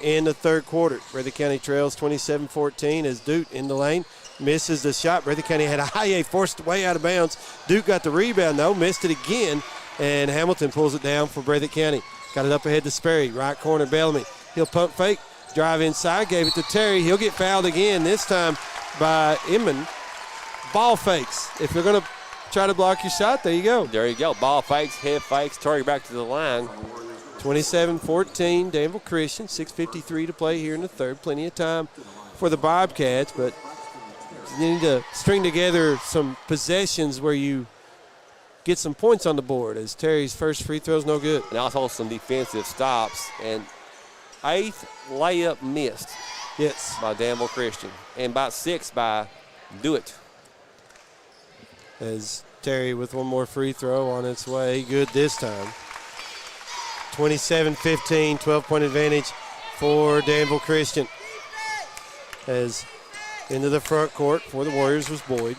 in the third quarter. Breathitt County trails 27-14 as Duke in the lane. Misses the shot. Breathitt County had a high forced way out of bounds. Duke got the rebound, though. Missed it again. And Hamilton pulls it down for Breathitt County. Got it up ahead to Sperry. Right corner, Bellamy. He'll pump fake. Drive inside. Gave it to Terry. He'll get fouled again, this time by Inman. Ball fakes. If you're going to try to block your shot, there you go. There you go. Ball fakes, head fakes. Terry back to the line. 27-14, Danville Christian. 6:53 to play here in the third. Plenty of time for the Bobcats, but you need to string together some possessions where you get some points on the board, as Terry's first free throw is no good. And also some defensive stops. And 8th layup missed. Yes. By Danville Christian. And about 6 by Dewitt. As Terry with one more free throw on its way. Good this time. 27-15, 12-point advantage for Danville Christian. As into the front court for the Warriors was Boyd.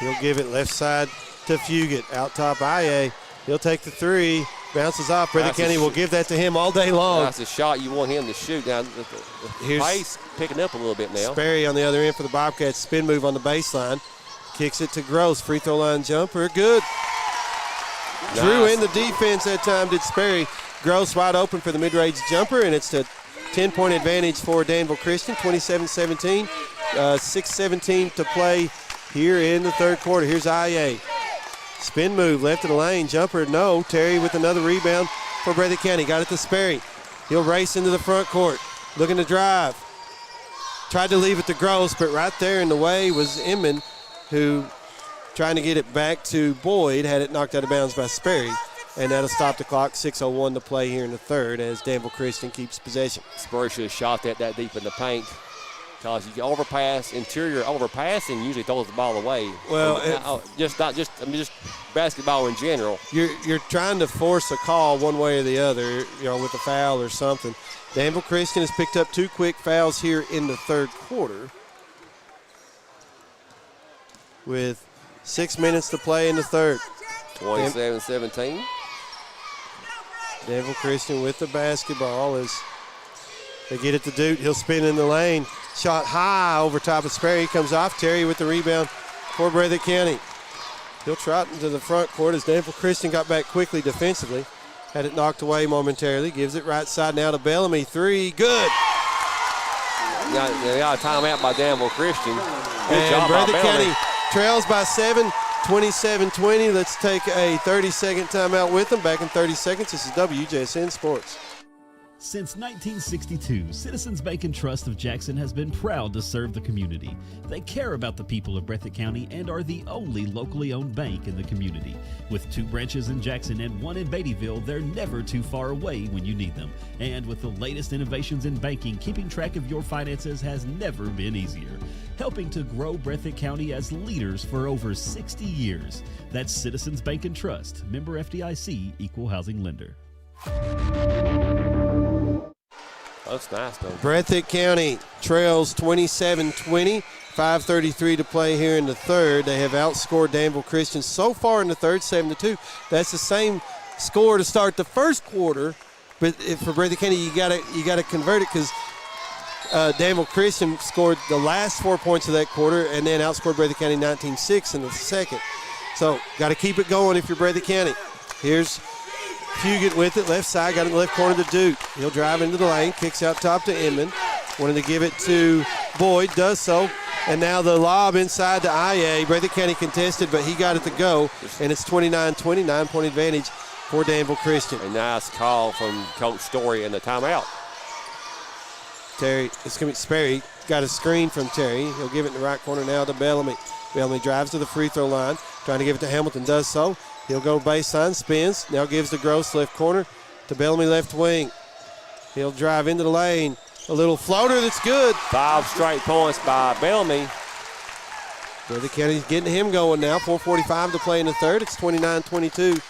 He'll give it left side to Fugit. Out top, IA. He'll take the three. Bounces off. Breathitt County will give that to him all day long. That's a shot you want him to shoot. Now, the pace picking up a little bit now. Sperry on the other end for the Bobcats. Spin move on the baseline. Kicks it to Gross. Free throw line jumper. Good. Nice. Drew in the defense that time, did Sperry. Gross wide open for the mid-range jumper, and it's a 10-point advantage for Danville Christian. 27-17. 6:17 to play here in the third quarter. Here's IA. Spin move, left of the lane, jumper, no. Terry with another rebound for Breathitt County. Got it to Sperry. He'll race into the front court, looking to drive. Tried to leave it to Gross, but right there in the way was Inman, who trying to get it back to Boyd, had it knocked out of bounds by Sperry. And that'll stop the clock. 6:01 to play here in the third as Danville Christian keeps possession. Spurs should have shot that deep in the paint. Because you can overpass, interior overpassing usually throws the ball away. Well, just basketball in general. You're trying to force a call one way or the other, with a foul or something. Danville Christian has picked up 2 quick fouls here in the third quarter, with 6 minutes to play in the third. 27-17. Danville Christian with the basketball as They get it to Duke. He'll spin in the lane. Shot high over top of Sperry. Comes off. Terry with the rebound for Breathitt County. He'll trot into the front court as Danville Christian got back quickly defensively. Had it knocked away momentarily. Gives it right side now to Bellamy. Three. Good. They got a timeout by Danville Christian. Good And job by Breathitt Bellamy. County trails by 7, 27-20. Let's take a 30-second timeout with them. Back in 30 seconds. This is WJSN Sports. Since 1962, Citizens Bank and Trust of Jackson has been proud to serve the community. They care about the people of Breathitt County and are the only locally owned bank in the community. With 2 branches in Jackson and 1 in Beattyville, they're never too far away when you need them. And with the latest innovations in banking, keeping track of your finances has never been easier. Helping to grow Breathitt County as leaders for over 60 years. That's Citizens Bank and Trust, member FDIC, equal housing lender. That's nice, though. Breathitt County trails 27-20. 5:33 to play here in the third. They have outscored Danville Christian so far in the third, 7-2. That's the same score to start the first quarter, but for Breathitt County, you gotta convert it because Danville Christian scored the last 4 points of that quarter and then outscored Breathitt County 19-6 in the second. So got to keep it going if you're Breathitt County. Here's Fugit with it, left side, got in the left corner to Duke. He'll drive into the lane, kicks out top to Inman. Wanted to give it to Boyd, does so. And now the lob inside to IA. Breathitt County contested, but he got it to go. And it's 29-20, 9-point advantage for Danville Christian. A nice call from Coach Story in the timeout. Terry, it's going to be Sperry. Got a screen from Terry. He'll give it in the right corner now to Bellamy. Bellamy drives to the free throw line, trying to give it to Hamilton, does so. He'll go baseline, spins, now gives to Gross left corner to Bellamy left wing. He'll drive into the lane. A little floater that's good. 5 straight points by Bellamy. Breathitt County's getting him going now. 4:45 to play in the third. It's 29-22.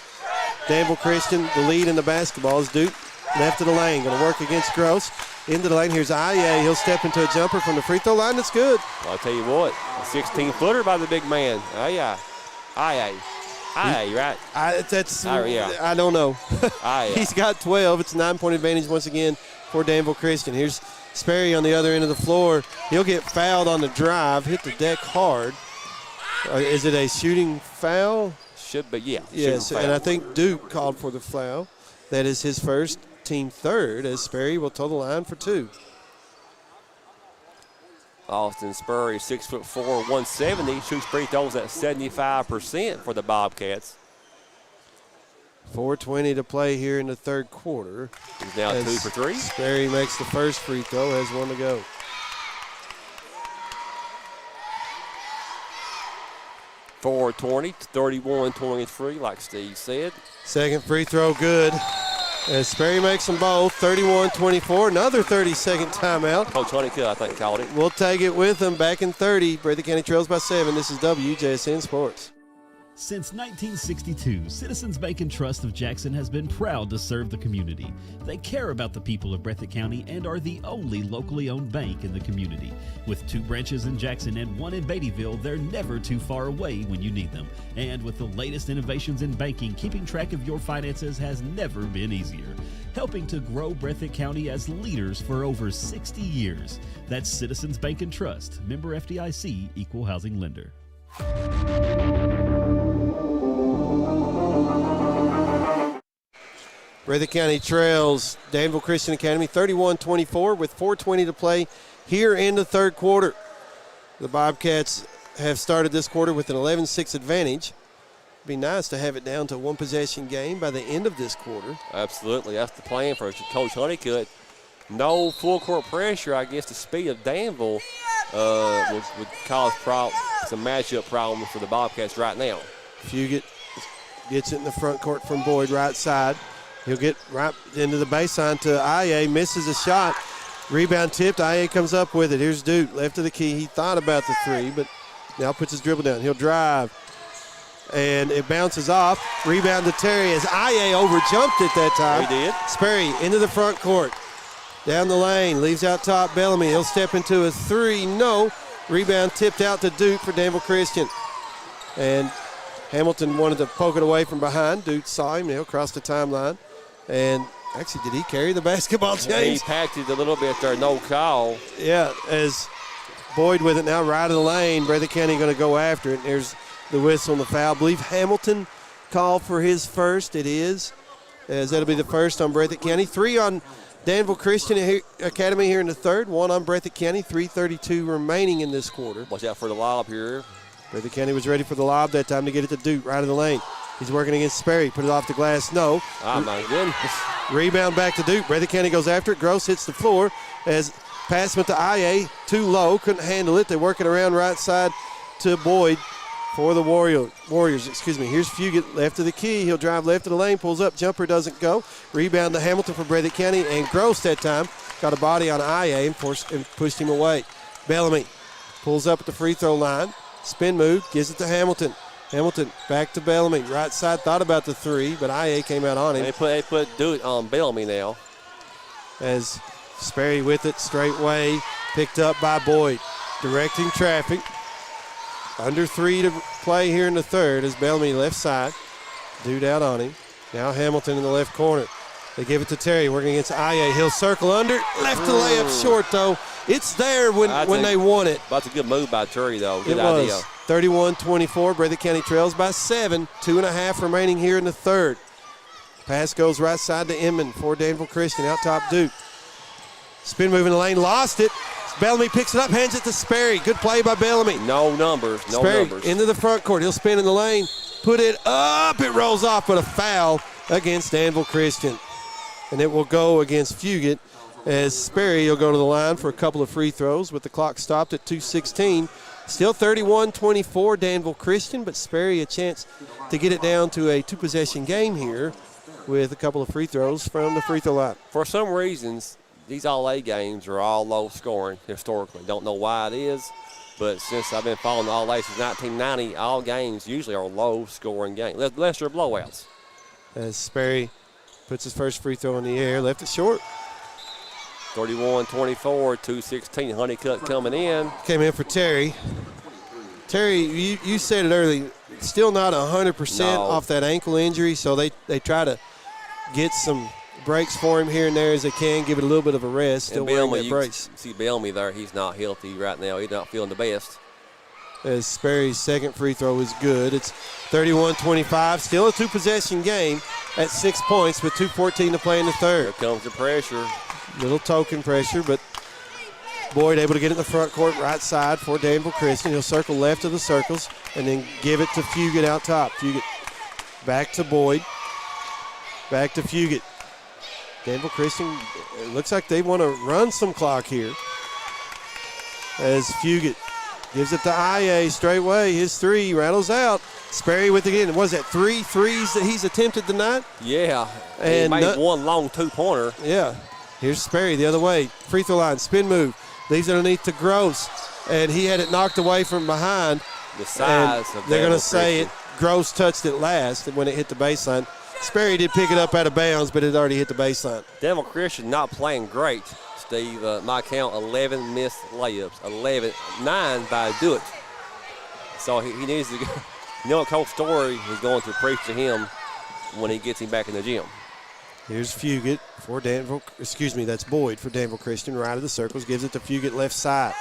Danville Christian, the lead in the basketball is Duke. Left of the lane, going to work against Gross. Into the lane, here's Aye. He'll step into a jumper from the free throw line. That's good. Well, I'll tell you what, a 16-footer by the big man. Aye. Right? I don't know. Aye. He's got 12. It's a 9-point advantage once again for Danville Christian. Here's Sperry on the other end of the floor. He'll get fouled on the drive, hit the deck hard. Is it a shooting foul? Should be, yeah. Yes, and I think Duke called for the foul. That is his first, team third, as Sperry will toe the line for 2. Austin Spurry, 6'4", 170, shoots free throws at 75% for the Bobcats. 4:20 to play here in the third quarter. He's now 2 for 3. Sperry makes the first free throw, has 1 to go. .420, 31-23, like Steve said. Second free throw good. As Sperry makes them both, 31-24, another 30-second timeout. Coach Honeycutt, I think, called it. We'll take it with them back in 30. Breathitt County trails by 7. This is WJSN Sports. Since 1962, Citizens Bank and Trust of Jackson has been proud to serve the community. They care about the people of Breathitt County and are the only locally owned bank in the community. With 2 branches in Jackson and 1 in Beattyville, they're never too far away when you need them. And with the latest innovations in banking, keeping track of your finances has never been easier. Helping to grow Breathitt County as leaders for over 60 years. That's Citizens Bank and Trust, member FDIC, equal housing lender. Breathitt County trails Danville Christian Academy 31-24 with 4:20 to play here in the third quarter. The Bobcats have started this quarter with an 11-6 advantage. It'd be nice to have it down to a 1-possession game by the end of this quarter. Absolutely. That's the plan for Coach Honeycutt. No full court pressure. I guess the speed of Danville would cause some matchup problems for the Bobcats right now. Fugit gets it in the front court from Boyd, right side. He'll get right into the baseline to IA, misses a shot. Rebound tipped, IA comes up with it. Here's Duke, left of the key. He thought about the 3, but now puts his dribble down. He'll drive, and it bounces off. Rebound to Terry as IA overjumped it that time. He did. Sperry into the front court. Down the lane, leaves out top Bellamy. He'll step into a 3, no. Rebound tipped out to Duke for Danville Christian. And Hamilton wanted to poke it away from behind. Duke saw him, he'll cross the timeline. And Actually, did he carry the basketball, He James? packed it a little bit there, no call. Yeah, as Boyd with it now right of the lane. Breathitt County going to go after it. There's the whistle and the foul. I believe Hamilton called for his first. It is, as that'll be the first on Breathitt County. 3 on Danville Christian Academy here in the third. 1 on Breathitt County. 3:32 remaining in this quarter. Watch out for the lob here. Breathitt County was ready for the lob that time to get it to Duke right of the lane. He's working against Sperry. Put it off the glass. No. Oh, my goodness. Rebound back to Duke. Breathitt County goes after it. Gross hits the floor as pass went to IA. Too low. Couldn't handle it. They work it around right side to Boyd for the Warriors. Here's Fugit left of the key. He'll drive left of the lane. Pulls up. Jumper doesn't go. Rebound to Hamilton for Breathitt County. And Gross that time got a body on IA and pushed him away. Bellamy pulls up at the free throw line. Spin move. Gives it to Hamilton. Hamilton back to Bellamy. Right side thought about the 3, but IA came out on him. They put Duke on Bellamy now. As Sperry with it straight way. Picked up by Boyd. Directing traffic. Under 3 to play here in the third as Bellamy left side. Dude out on him. Now Hamilton in the left corner. They give it to Terry working against IA. He'll circle under. Left the layup short though. It's there when they want it. That's a good move by Terry though. Good it idea. Was. 31-24. Breathitt County trails by 7. 2.5 remaining here in the third. Pass goes right side to Inman for Danville Christian. Out top Duke. Spin move in the lane. Lost it. Bellamy picks it up, hands it to Sperry. Good play by Bellamy. No numbers. Sperry into the front court. He'll spin in the lane. Put it up. It rolls off, but a foul against Danville Christian. And it will go against Fugit as Sperry will go to the line for a couple of free throws with the clock stopped at 2:16. Still 31-24 Danville Christian, but Sperry a chance to get it down to a 2-possession game here with a couple of free throws from the free throw line. For some reasons, these All-A games are all low scoring historically. Don't know why it is, but since I've been following the All-A since 1990, all games usually are low scoring games, unless they're blowouts. As Sperry puts his first free throw in the air, left it short. 31-24, 2:16. Honeycutt coming in. Came in for Terry. Terry, you said it early, still not 100% off that ankle injury, so they try to get some breaks for him here and there as they can, give it a little bit of a rest. Still wearing that brace. See Bellamy there, he's not healthy right now. He's not feeling the best. As Sperry's second free throw is good. It's 31-25, still a 2-possession game at 6 points with 2:14 to play in the third. Here comes the pressure. Little token pressure, but Boyd able to get it in the front court right side for Danville Christian. He'll circle left of the circles and then give it to Fugit out top. Fugit back to Boyd. Back to Fugit. Danville Christian, it looks like they want to run some clock here. As Fugit gives it to IA straight away. His 3 rattles out. Sperry with it again. Was that 3 threes that he's attempted tonight? Yeah. And he made one long 2-pointer. Yeah. Here's Sperry the other way. Free throw line, spin move. Leaves it underneath to Gross. And he had it knocked away from behind. The size of they're going to say it. Gross touched it last when it hit the baseline. Sperry did pick it up out of bounds, but it already hit the baseline. Danville Christian not playing great, Steve. My count, 11 missed layups. 9 by Duke. So he needs to go. You know what Coach Story is going to preach to him when he gets him back in the gym. Here's Fugit for Danville. That's Boyd for Danville Christian. Right of the circles. Gives it to Fugit left side.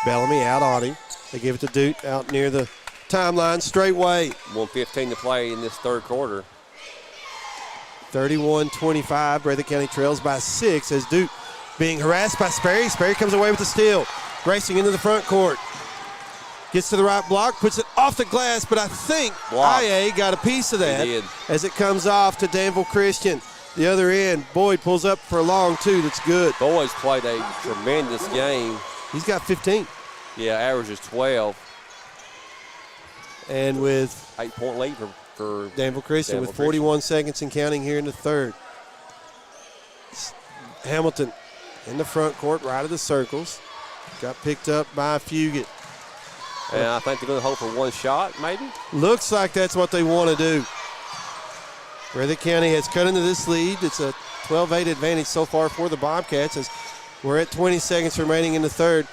Bellamy out on him. They give it to Duke out near the timeline straight way. 1:15 to play in this third quarter. 31-25. Breathitt County trails by 6 as Duke being harassed by Sperry. Sperry comes away with the steal. Racing into the front court. Gets to the right block, puts it off the glass, but I think IA got a piece of that as it comes off to Danville Christian. The other end, Boyd pulls up for a long 2. That's good. Boyd's played a tremendous game. He's got 15. Yeah, averages 12. And with 8-point lead for Danville Christian with 41 seconds and counting here in the third. Hamilton in the front court, right of the circles. Got picked up by Fugit. And I think they're going to hope for one shot, maybe. Looks like that's what they want to do. Breathitt County has cut into this lead. It's a 12-8 advantage so far for the Bobcats as we're at 20 seconds remaining in the third.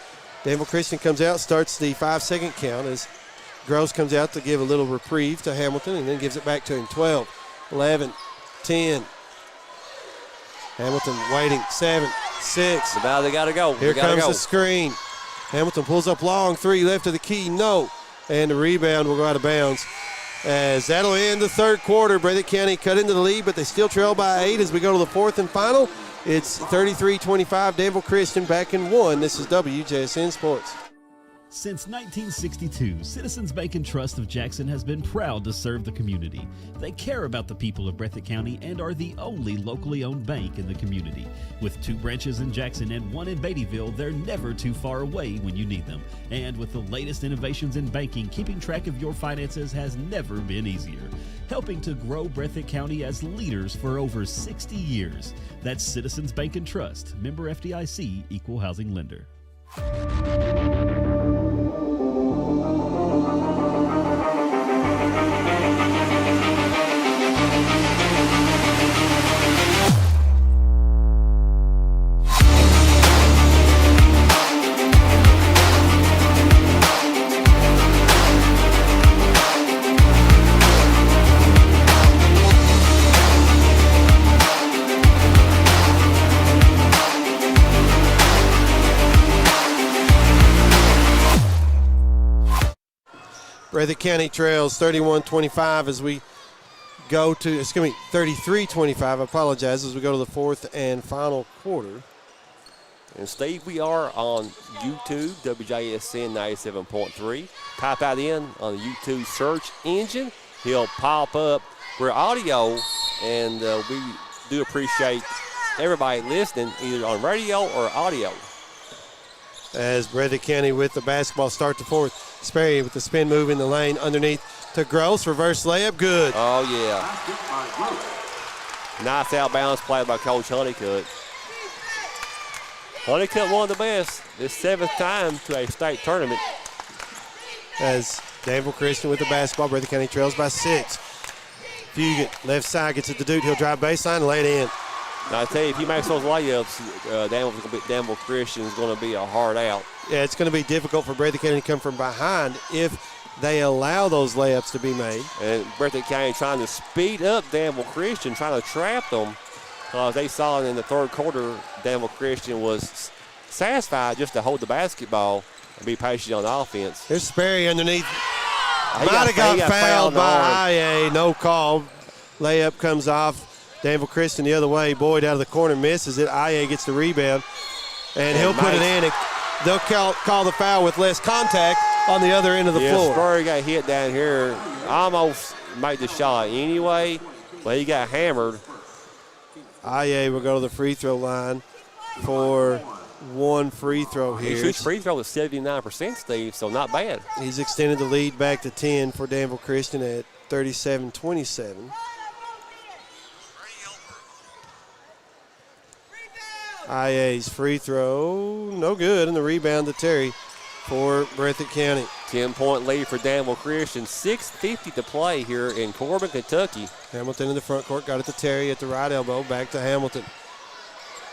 Danville Christian comes out, starts the 5-second count as Gross comes out to give a little reprieve to Hamilton and then gives it back to him. 12, 11, 10. Hamilton waiting, 7, 6. Now they got to go. Here comes the screen. Hamilton pulls up long, 3 left of the key, no. And the rebound will go out of bounds. As that'll end the third quarter. Breathitt County cut into the lead, but they still trail by 8 as we go to the fourth and final. It's 33-25, Danville Christian back in 1. This is WJSN Sports. Since 1962, Citizens Bank and Trust of Jackson has been proud to serve the community. They care about the people of Breathitt County and are the only locally owned bank in the community. With 2 branches in Jackson and 1 in Beattyville, they're never too far away when you need them. And with the latest innovations in banking, keeping track of your finances has never been easier. Helping to grow Breathitt County as leaders for over 60 years. That's Citizens Bank and Trust, member FDIC, equal housing lender. Breathitt County trails 31-25 as we go to, it's going to be 33-25, I apologize, as we go to the fourth and final quarter. And Steve, we are on YouTube, WJSN 97.3. Type that in on the YouTube search engine. He'll pop up. We're audio, and we do appreciate everybody listening, either on radio or audio. As Breathitt County with the basketball start the fourth. Sperry with the spin move in the lane underneath to Gross. Reverse layup, good. Oh, yeah. Nice out balance play by Coach Honeycutt. Honeycutt one of the best. This 7th time to a state tournament. As Danville Christian with the basketball. Breathitt County trails by 6. Fugit, left side, gets it to Duke. He'll drive baseline and lay it in. Now, I tell you, if he makes those layups, Danville Christian is going to be a hard out. Yeah, it's going to be difficult for Breathitt County to come from behind if they allow those layups to be made. And Breathitt County trying to speed up Danville Christian, trying to trap them. They saw in the third quarter, Danville Christian was satisfied just to hold the basketball and be patient on offense. Here's Sperry underneath. Might have got fouled by IA. No call. Layup comes off. Danville Christian the other way. Boyd out of the corner misses it. IA gets the rebound, and he'll put it in. And they'll call the foul with less contact on the other end of the floor. Spurrier got hit down here. Almost made the shot anyway, but he got hammered. IA will go to the free throw line for one free throw here. He shoots free throw at 79%, Steve, so not bad. He's extended the lead back to 10 for Danville Christian at 37-27. IA's free throw, no good, and the rebound to Terry for Breathitt County. 10-point lead for Danville Christian. 6:50 to play here in Corbin, Kentucky. Hamilton in the front court, got it to Terry at the right elbow, back to Hamilton.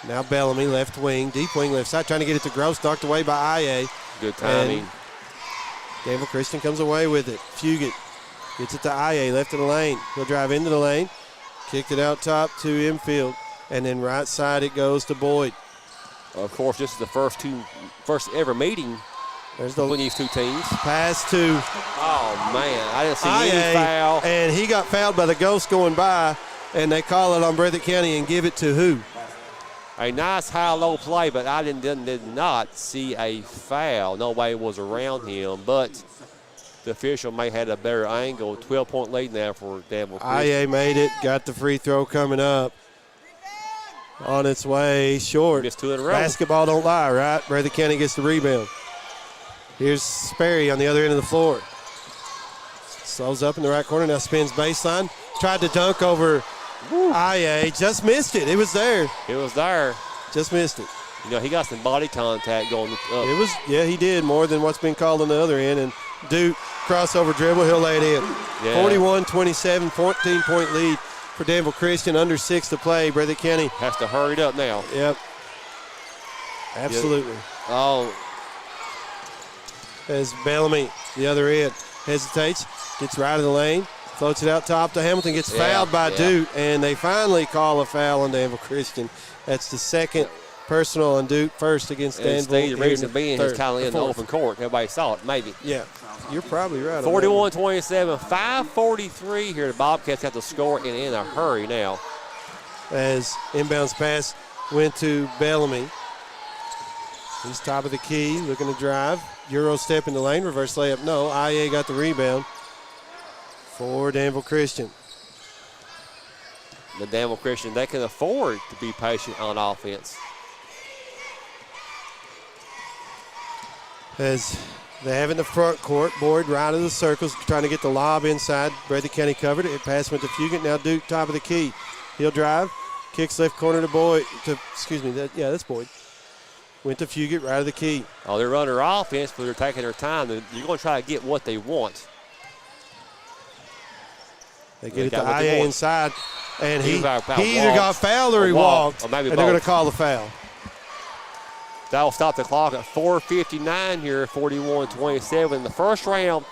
Now Bellamy, left wing, deep wing, left side, trying to get it to Gross, knocked away by IA. Good timing. And Danville Christian comes away with it. Fugit gets it to IA, left of the lane. He'll drive into the lane, kicked it out top to infield. And then right side it goes to Boyd. Of course, this is the first ever meeting between these two teams. Pass to. Oh man, I didn't see any foul. And he got fouled by the Ghost going by, and they call it on Breathitt County and give it to who? A nice high-low play, but I did not see a foul. Nobody was around him, but the official may have had a better angle. 12-point lead now for Danville Christian. IA made it, got the free throw coming up. On its way, short. Missed 2 in a row. Basketball don't lie, right? Breathitt County gets the rebound. Here's Sperry on the other end of the floor. Slows up in the right corner, now spins baseline. Tried to dunk over IA, just missed it. It was there. It was there. Just missed it. You know, he got some body contact going up. It was, yeah, he did, more than what's been called on the other end. And Duke, crossover dribble, he'll lay it in. Yeah. 41-27, 14-point lead for Danville Christian, under 6 to play. Breathitt County has to hurry it up now. Yep. Absolutely. Yep. Oh. As Bellamy, the other end, hesitates, gets right in the lane, Floats it out top to Hamilton, gets fouled by Duke, and they finally call a foul on Danville Christian. That's the second personal on Duke, first against Danville. The reason being he's kind of in the open court. Everybody saw it, maybe. Yeah, you're probably right. 41-27, 5:43 here. The Bobcats have to score and in a hurry now. As inbounds pass went to Bellamy. He's top of the key, looking to drive. Euro step in the lane, reverse layup, no. IA got the rebound for Danville Christian. The Danville Christian, they can afford to be patient on offense. As they have in the front court, Boyd right of the circles, trying to get the lob inside. Breathitt County covered it. Pass went to Fugit. Now Duke, top of the key. He'll drive, kicks left corner to Boyd. That's Boyd. Went to Fugit, right of the key. Oh, they're running their offense, but they're taking their time. You're going to try to get what they want. They get it to IA inside, and he either got fouled or he walked. Or maybe and they're going to call the foul. That'll stop the clock at 4:59 here, 41-27. The first round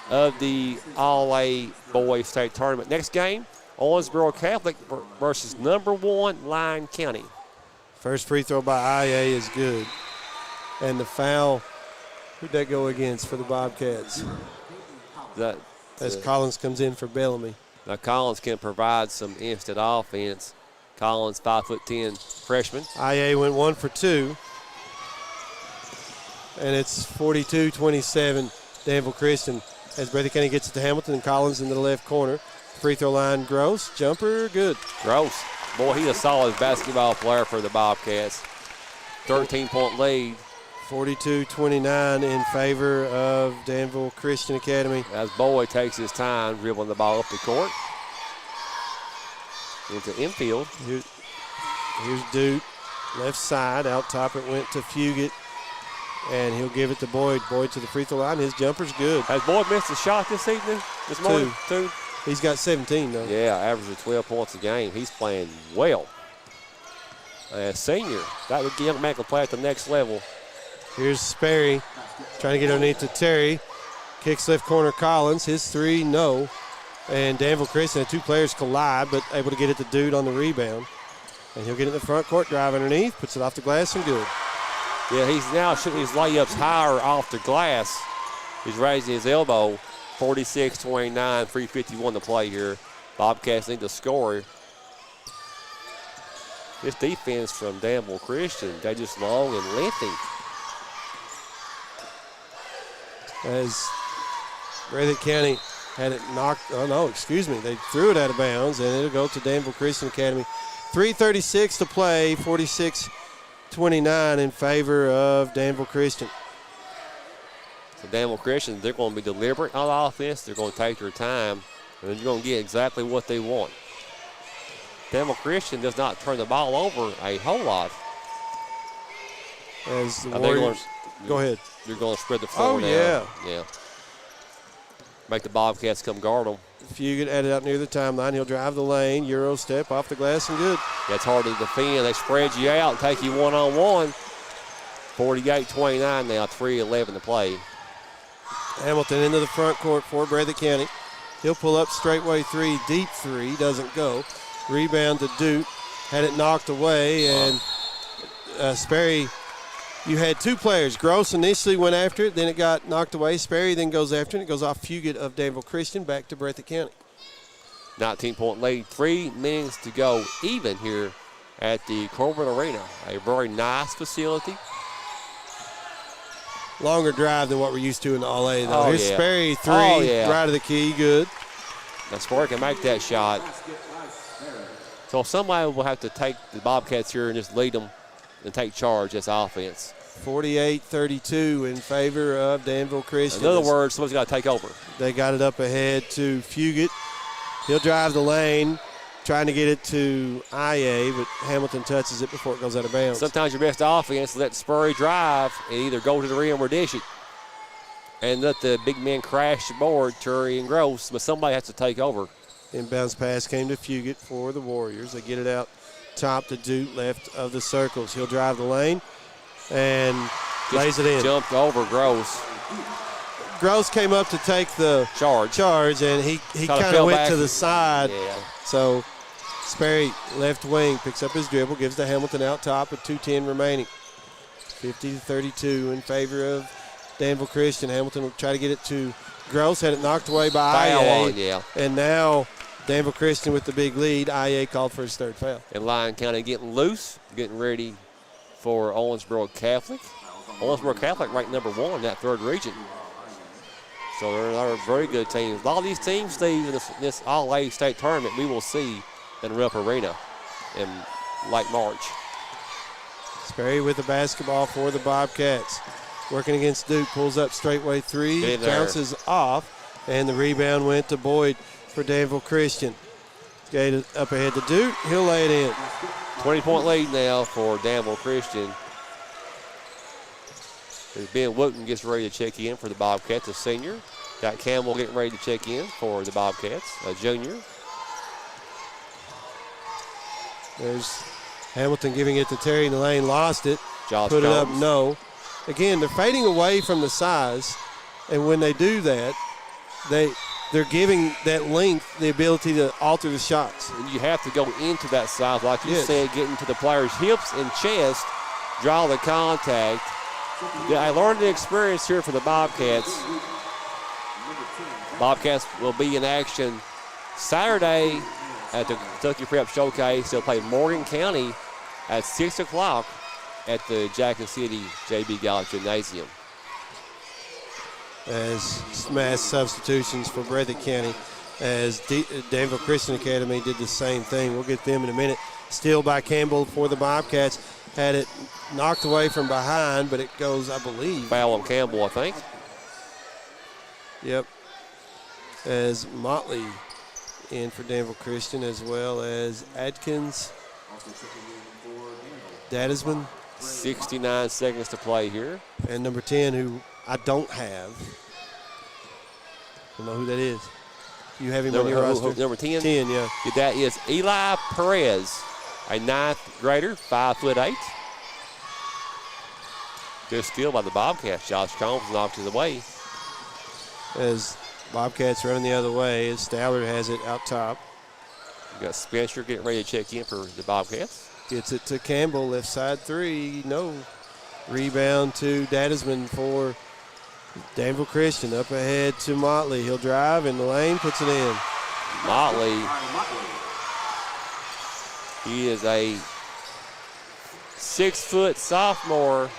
of the All-A Boys State Tournament. Next game, Owensboro Catholic versus number 1 Lyon County. First free throw by IA is good. And the foul, who'd that go against for the Bobcats? As Collins comes in for Bellamy. Now Collins can provide some instant offense. Collins, 5'10" freshman. IA went 1 for 2. And it's 42-27 Danville Christian as Breathitt County gets it to Hamilton and Collins into the left corner. Free throw line, Gross. Jumper, good. Gross. Boy, he's a solid basketball player for the Bobcats. 13-point lead. 42-29 in favor of Danville Christian Academy. As Boyd takes his time dribbling the ball up the court. Into infield. Here's Duke. Left side. Out top it went to Fugit. And he'll give it to Boyd. Boyd to the free throw line. His jumper's good. Has Boyd missed a shot this evening? This morning? Two. He's got 17, though. Yeah, averaging 12 points a game. He's playing well. Senior. That young man can play at the next level. Here's Sperry trying to get underneath to Terry. Kicks left corner Collins. His three, no. And Danville Christian, the two players collide, but able to get it to Dude on the rebound. And he'll get it in the front court, drive underneath, puts it off the glass and good. Yeah, he's now shooting his layups higher off the glass. He's raising his elbow. 46-29, 3:51 to play here. Bobcats need to score. This defense from Danville Christian, they just long and lengthy. As Breathitt County had it knocked, they threw it out of bounds, and it'll go to Danville Christian Academy. 3:36 to play, 46-29 in favor of Danville Christian. So Danville Christian, they're going to be deliberate on offense. They're going to take their time, and they're going to get exactly what they want. Danville Christian does not turn the ball over a whole lot. As the Warriors, go ahead. You're going to spread the floor now. Yeah. Make the Bobcats come guard them. Fugit added out near the timeline. He'll drive the lane, Euro step off the glass and good. That's hard to defend. They spread you out and take you one-on-one. 48-29 now, 3:11 to play. Hamilton into the front court for Breathitt County. He'll pull up straightaway three, deep three, doesn't go. Rebound to Duke. Had it knocked away, and Sperry, you had two players. Gross initially went after it, then it got knocked away. Sperry then goes after it. It goes off Fugit of Danville Christian back to Breathitt County. 19-point lead, 3 minutes to go even here at the Corbin Arena. A very nice facility. Longer drive than what we're used to in the All-A, though. Here's Sperry, three, right of the key, good. Now Sperry can make that shot. So somebody will have to take the Bobcats here and just lead them and take charge as offense. 48-32 in favor of Danville Christian. In other words, somebody's got to take over. They got it up ahead to Fugit. He'll drive the lane, trying to get it to IA, but Hamilton touches it before it goes out of bounds. Sometimes your best offense, let Spurry drive and either go to the rim or dish it. And let the big men crash the board, Turry and Gross, but somebody has to take over. Inbounds pass came to Fugit for the Warriors. They get it out top to Duke, left of the circles. He'll drive the lane and lays it in. Jumped over Gross. Gross came up to take the charge and he kind of went to the side. Yeah. So Sperry, left wing, picks up his dribble, gives to Hamilton out top with 2:10 remaining. 50-32 in favor of Danville Christian. Hamilton will try to get it to Gross, had it knocked away by IA. And now Danville Christian with the big lead. IA called for his third foul. And Lyon County getting loose, getting ready for Owensboro Catholic. Owensboro Catholic ranked number 1 in that third region. So they're a very good team. A lot of these teams, Steve, in this All-A state tournament, we will see in Rupp Arena in late March. Sperry with the basketball for the Bobcats. Working against Duke, pulls up straightaway three, bounces off, and the rebound went to Boyd for Danville Christian. Gate up ahead to Duke, he'll lay it in. 20-point lead now for Danville Christian. As Ben Wooten gets ready to check in for the Bobcats, a senior. Got Campbell getting ready to check in for the Bobcats, a junior. There's Hamilton giving it to Terry in the lane, lost it. Josh Put Combs. it up, no. Again, they're fading away from the size, and when they do that, they're giving that length the ability to alter the shots. And you have to go into that size, like you said, getting to the player's hips and chest, draw the contact. Yeah, I learned the experience here for the Bobcats. Bobcats will be in action Saturday at the Kentucky Prep Showcase. They'll play Morgan County at 6 o'clock at the Jackson City J.B. Gallup Gymnasium. As mass substitutions for Breathitt County, as Danville Christian Academy did the same thing. We'll get them in a minute. Steal by Campbell for the Bobcats. Had it knocked away from behind, but it goes, I believe. Foul on Campbell, I think. Yep. As Motley in for Danville Christian, as well as Adkins, Dadisman. 69 seconds to play here. And number 10, who I don't have. I don't know who that is. You have him on your roster? Number 10? 10, yeah. That is Eli Perez, a 9th grader, 5'8". Good steal by the Bobcats. Josh Combs knocked it away. As Bobcats running the other way, as Stallard has it out top. You got Spencer getting ready to check in for the Bobcats. Gets it to Campbell, left side three, no. Rebound to Dadisman for Danville Christian. Up ahead to Motley. He'll drive in the lane, puts it in. Motley, he is a 6-foot sophomore.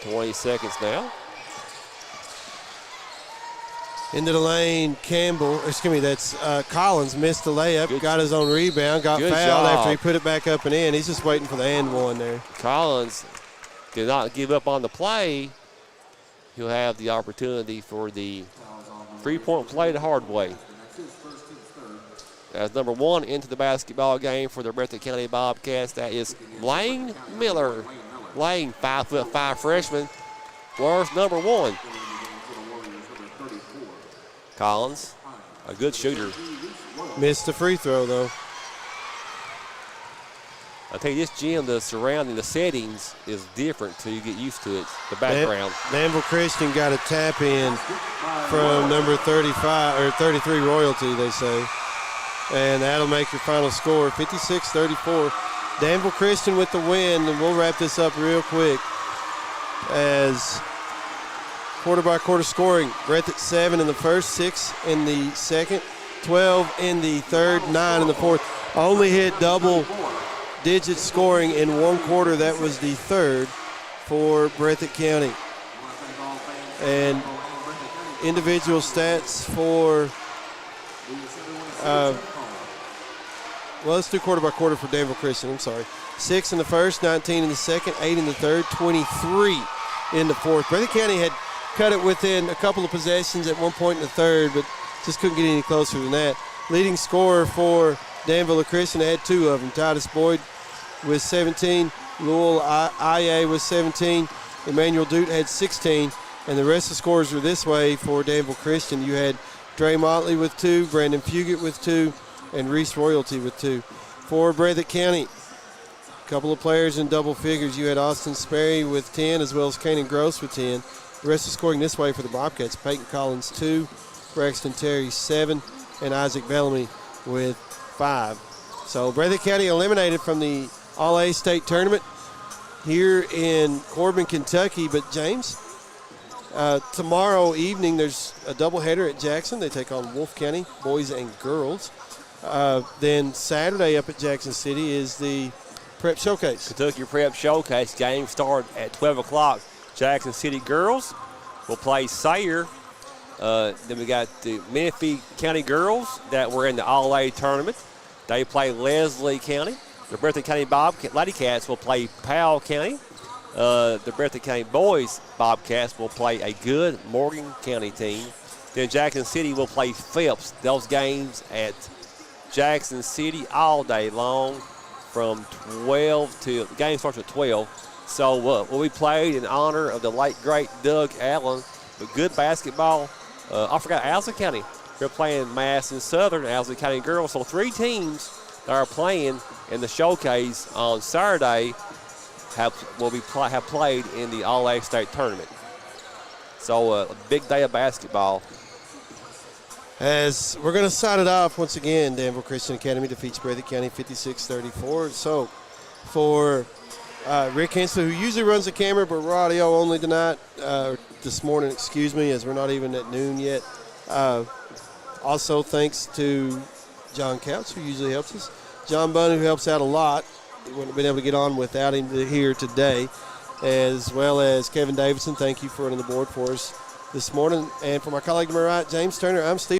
20 seconds now. Into the lane, that's Collins, missed the layup, got his own rebound, got fouled after he put it back up and in. He's just waiting for the and one there. Collins did not give up on the play. He'll have the opportunity for the 3-point play the hard way. As number 1 into the basketball game for the Breathitt County Bobcats, that is Lane Miller. Lane, 5'5" freshman, Flores number 1. Collins, a good shooter. Missed the free throw, though. I tell you, this gym, the surrounding, the settings is different till you get used to it, the background. Danville Christian got a tap in from number 35 or 33 Royalty, they say. And that'll make your final score 56-34. Danville Christian with the win, and we'll wrap this up real quick. As quarter-by-quarter scoring, Breathitt 7 in the first, 6 in the second, 12 in the third, 9 in the fourth. Only hit double-digit scoring in one quarter. That was the third for Breathitt County. And individual stats for let's do quarter-by-quarter for Danville Christian. I'm sorry. 6 in the first, 19 in the second, 8 in the third, 23 in the fourth. Breathitt County had cut it within a couple of possessions at one point in the third, but just couldn't get any closer than that. Leading scorer for Danville Christian had 2 of them. Titus Boyd with 17. Louisville IA with 17. Emmanuel Dute had 16. And the rest of the scores were this way for Danville Christian. You had Dre Motley with 2, Brandon Fugit with 2, and Reese Royalty with 2. For Breathitt County, couple of players in double figures. You had Austin Sperry with 10 as well as Kanan Gross with 10. The rest is scoring this way for the Bobcats. Peyton Collins, 2. Braxton Terry, 7. And Isaac Bellamy with 5. So Breathitt County eliminated from the All-A state tournament here in Corbin, Kentucky. But, James, tomorrow evening there's a doubleheader at Jackson. They take on Wolfe County, boys and girls. Then Saturday up at Jackson City is the Prep Showcase. Kentucky Prep Showcase game start at 12 o'clock. Jackson City girls will play Sayre. Then we got the Menifee County girls that were in the All-A tournament. They play Leslie County. The Breathitt County Lady Cats will play Powell County. The Breathitt County boys Bobcats will play a good Morgan County team. Then Jackson City will play Phelps. Those games at Jackson City all day long from 12 to the game starts at 12. So will be played in honor of the late great Doug Allen. But good basketball. I forgot Allen County. They're playing Mass and Southern, Allen County girls. So 3 teams that are playing in the showcase on Saturday have played in the All-A state tournament. So a big day of basketball. As we're going to sign it off once again, Danville Christian Academy defeats Breathitt County 56-34. So for Rick Hensley, who usually runs the camera, but we're audio only tonight, this morning, excuse me, as we're not even at noon yet. Also thanks to John Couch, who usually helps us. John Bunn, who helps out a lot. We wouldn't have been able to get on without him here today. As well as Kevin Davidson, thank you for running the board for us this morning. And for my colleague to my right, James Turner, I'm Steve.